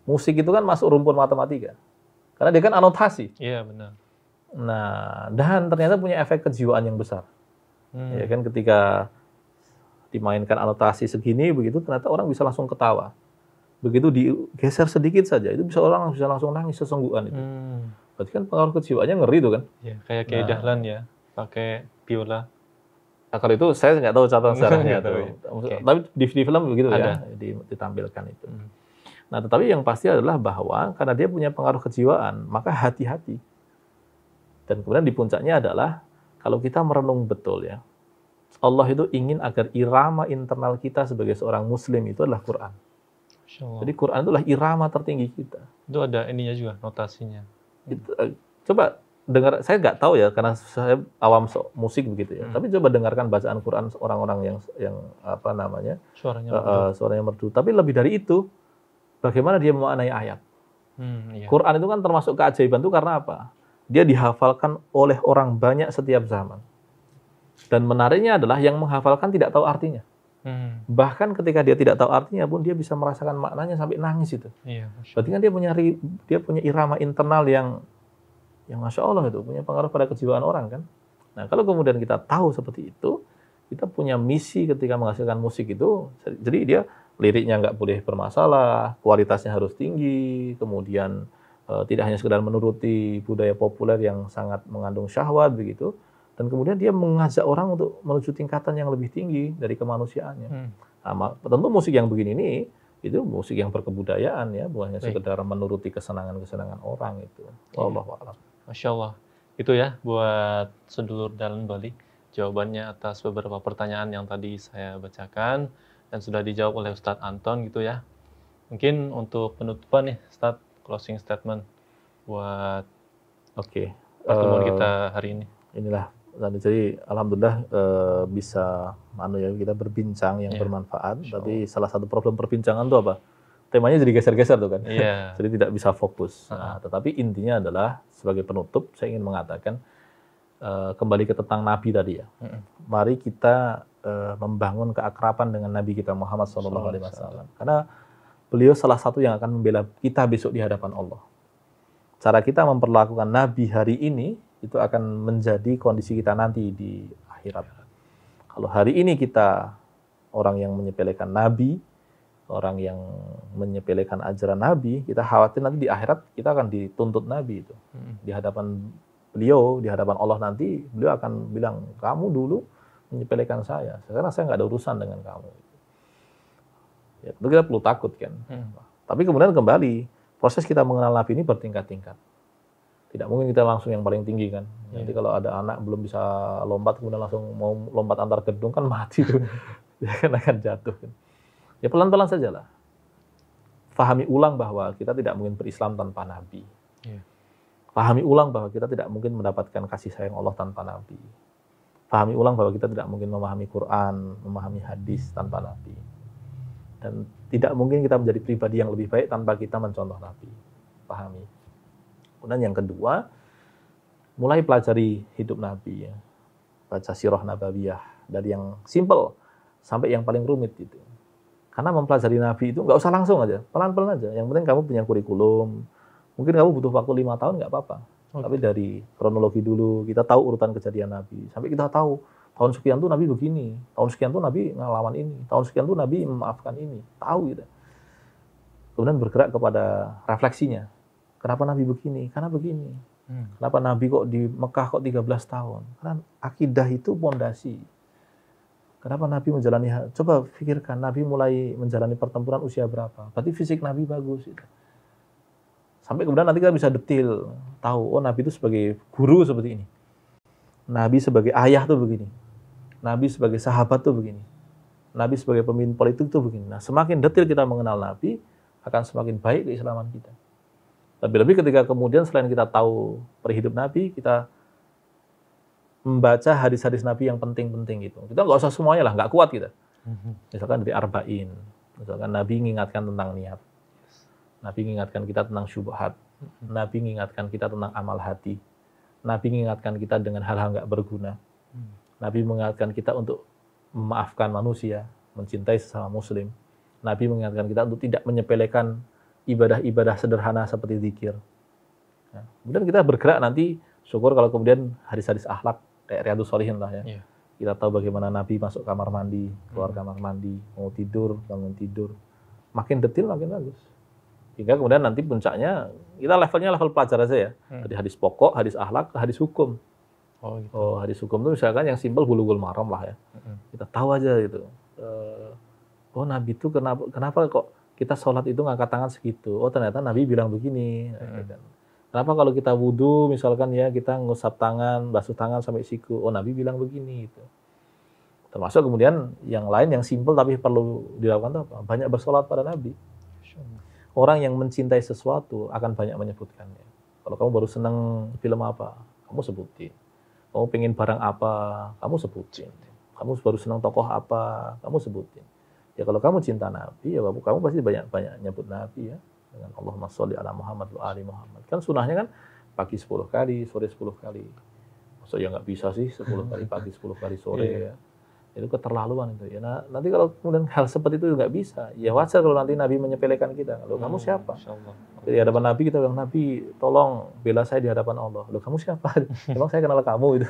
Musik itu kan masuk rumpun matematika. Karena dia kan anotasi. Iya, benar. Nah, dan ternyata punya efek kejiwaan yang besar. Ya kan ketika dimainkan anotasi segini begitu ternyata orang bisa langsung ketawa. Begitu digeser sedikit saja itu orang bisa langsung nangis sesungguhan itu. Berarti kan pengaruh kejiwaannya ngeri itu kan. Ya, kayak Kiai Dahlan ya, pakai biola. Nah, kalau itu saya nggak tahu catatan sejarahnya itu. Tapi di film begitu ya ditampilkan itu. Nah, tetapi yang pasti adalah bahwa karena dia punya pengaruh kejiwaan, maka hati-hati. Dan kemudian di puncaknya adalah kalau kita merenung betul ya, Allah itu ingin agar irama internal kita sebagai seorang muslim itu adalah Quran. Jadi Quran itu adalah irama tertinggi kita. Itu ada ininya juga, notasinya. Coba dengar, saya nggak tahu ya, karena saya awam musik begitu ya. Tapi coba dengarkan bacaan Quran orang-orang yang apa namanya, suaranya merdu. Tapi lebih dari itu, bagaimana dia memaknai ayat. Quran itu kan termasuk keajaiban itu karena apa? Dia dihafalkan oleh orang banyak setiap zaman. Dan menariknya adalah yang menghafalkan tidak tahu artinya. Bahkan ketika dia tidak tahu artinya pun dia bisa merasakan maknanya sampai nangis itu. Berarti kan dia punya irama internal yang Masya Allah itu punya pengaruh pada kejiwaan orang kan. Nah kalau kemudian kita tahu seperti itu, kita punya misi ketika menghasilkan musik itu. Jadi dia liriknya nggak boleh bermasalah, kualitasnya harus tinggi, kemudian tidak hanya sekedar menuruti budaya populer yang sangat mengandung syahwat begitu, dan kemudian dia mengajak orang untuk menuju tingkatan yang lebih tinggi dari kemanusiaannya. Tentu musik yang begini ini itu musik yang berkebudayaan ya, bukan hanya sekedar menuruti kesenangan-kesenangan orang itu. Wallahu a'lam. Masya Allah. Itu ya buat sedulur Dalan Bali. Jawabannya atas beberapa pertanyaan yang tadi saya bacakan dan sudah dijawab oleh Ustadz Anton gitu ya. Mungkin untuk penutupan nih, Ustadz, closing statement buat pertemuan kita hari ini. Inilah, jadi alhamdulillah bisa kita berbincang yang bermanfaat. Tapi salah satu problem perbincangan itu apa? Temanya jadi geser-geser tuh kan. Yeah. Jadi tidak bisa fokus. Nah, tetapi intinya adalah sebagai penutup saya ingin mengatakan kembali ke tentang Nabi tadi ya. Mari kita membangun keakraban dengan Nabi kita Muhammad SAW. Karena beliau salah satu yang akan membela kita besok di hadapan Allah. Cara kita memperlakukan Nabi hari ini itu akan menjadi kondisi kita nanti di akhirat. Kalau hari ini kita orang yang menyepelekan Nabi, orang yang menyepelekan ajaran Nabi, kita khawatir nanti di akhirat kita akan dituntut Nabi itu. Di hadapan beliau, di hadapan Allah nanti, beliau akan bilang, kamu dulu menyepelekan saya, sekarang saya nggak ada urusan dengan kamu. Ya, tentu kita perlu takut kan. Tapi kemudian kembali, proses kita mengenal Nabi ini bertingkat-tingkat. Tidak mungkin kita langsung yang paling tinggi kan. Nanti kalau ada anak belum bisa lompat, kemudian langsung mau lompat antar gedung kan mati tuh. Dia kan akan jatuh kan. Ya pelan-pelan sajalah. Fahami ulang bahwa kita tidak mungkin berislam tanpa Nabi. Pahami ulang bahwa kita tidak mungkin mendapatkan kasih sayang Allah tanpa Nabi. Pahami ulang bahwa kita tidak mungkin memahami Quran, memahami hadis tanpa Nabi. Dan tidak mungkin kita menjadi pribadi yang lebih baik tanpa kita mencontoh Nabi. Pahami. Kemudian yang kedua, mulai pelajari hidup Nabi. Ya. Baca sirah nabawiyah. Dari yang simple sampai yang paling rumit itu. Karena mempelajari Nabi itu nggak usah langsung aja, pelan-pelan aja. Yang penting kamu punya kurikulum. Mungkin kamu butuh waktu 5 tahun nggak apa-apa. Tapi dari kronologi dulu, kita tahu urutan kejadian Nabi. Sampai kita tahu, tahun sekian tuh Nabi begini. Tahun sekian tuh Nabi ngelawan ini. Tahun sekian tuh Nabi memaafkan ini. Tahu gitu. Kemudian bergerak kepada refleksinya. Kenapa Nabi begini? Karena begini. Kenapa Nabi kok di Mekah kok 13 tahun? Karena akidah itu pondasi. Kenapa Nabi menjalani, coba pikirkan, Nabi mulai menjalani pertempuran usia berapa? Berarti fisik Nabi bagus. Gitu. Sampai kemudian nanti kita bisa detail, tahu, oh Nabi itu sebagai guru seperti ini. Nabi sebagai ayah tuh begini. Nabi sebagai sahabat tuh begini. Nabi sebagai pemimpin politik tuh begini. Nah, semakin detail kita mengenal Nabi, akan semakin baik keislaman kita. Lebih-lebih ketika kemudian selain kita tahu perhidup Nabi, kita membaca hadis-hadis Nabi yang penting-penting gitu. Kita nggak usah semuanya lah, nggak kuat kita. Misalkan dari Arba'in, misalkan Nabi mengingatkan tentang niat. Nabi mengingatkan kita tentang syubhat. Nabi mengingatkan kita tentang amal hati. Nabi mengingatkan kita dengan hal-hal nggak berguna. Nabi mengingatkan kita untuk memaafkan manusia, mencintai sesama muslim. Nabi mengingatkan kita untuk tidak menyepelekan ibadah-ibadah sederhana seperti zikir. Nah, kemudian kita bergerak nanti, syukur kalau kemudian hadis-hadis akhlak kayak Riyadhus Shalihin lah ya. Kita tahu bagaimana Nabi masuk kamar mandi, keluar kamar mandi, mau tidur, bangun tidur. Makin detail makin bagus. Hingga kemudian nanti puncaknya, kita levelnya level pelajar aja ya. Dari hadis pokok, hadis akhlak, ke hadis hukum. Hadis hukum itu misalkan yang simpel bulughul maram lah ya. Kita tahu aja gitu. Nabi itu kenapa kok kita sholat itu ngangkat tangan segitu? Oh ternyata Nabi bilang begini. Kenapa kalau kita wudhu misalkan ya kita ngusap tangan, basuh tangan sampai siku. Oh Nabi bilang begini. Gitu. Termasuk kemudian yang lain yang simpel tapi perlu dilakukan itu apa? Banyak bersolat pada Nabi. Orang yang mencintai sesuatu akan banyak menyebutkannya. Kalau kamu baru senang film apa, kamu sebutin. Kamu pengen barang apa, kamu sebutin. Kamu baru senang tokoh apa, kamu sebutin. Ya kalau kamu cinta Nabi, ya kamu pasti banyak nyebut Nabi ya. Dengan Allahumma sholli ala Muhammad wa ali Muhammad. Kan sunahnya kan pagi 10 kali, sore 10 kali. Maksudnya nggak bisa sih 10 kali pagi, 10 kali sore ya. Itu keterlaluan itu ya. Nah, nanti kalau kemudian hal seperti itu nggak bisa, ya wajar kalau nanti Nabi menyepelekan kita. Loh, kamu siapa? Di hadapan Nabi kita bilang, Nabi tolong bela saya di hadapan Allah. Loh, kamu siapa? Emang saya kenal kamu itu.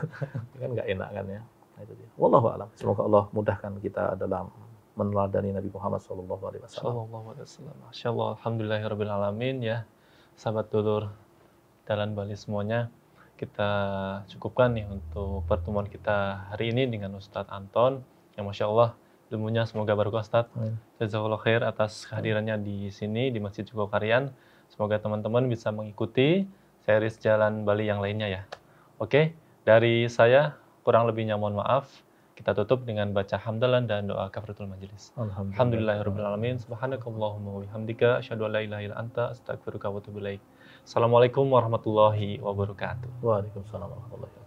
Kan nggak enak kan ya. Nah, itu dia. Wallahu a'lam. Semoga Allah mudahkan kita dalam meneladani Nabi Muhammad SAW. Masya Allah, alhamdulillahirabbil alamin ya. Sahabat dulur Dalan Bali semuanya. Kita cukupkan nih untuk pertemuan kita hari ini dengan Ustadz Anton yang Masya Allah ilmunya semoga barokah Ustaz. Jazakallahu khair atas kehadirannya di sini di Masjid Jogokarian. Semoga teman-teman bisa mengikuti series Jalan Bali yang lainnya ya. Oke, dari saya kurang lebihnya mohon maaf. Kita tutup dengan baca hamdalah dan doa kafaratul majelis. Alhamdulillahirabbil alamin. Subhanakallahumma wa bihamdika asyhadu an la ilaha illa anta astaghfiruka wa atubu ilaik. Assalamualaikum warahmatullahi wabarakatuh. Waalaikumsalam warahmatullahi wabarakatuh.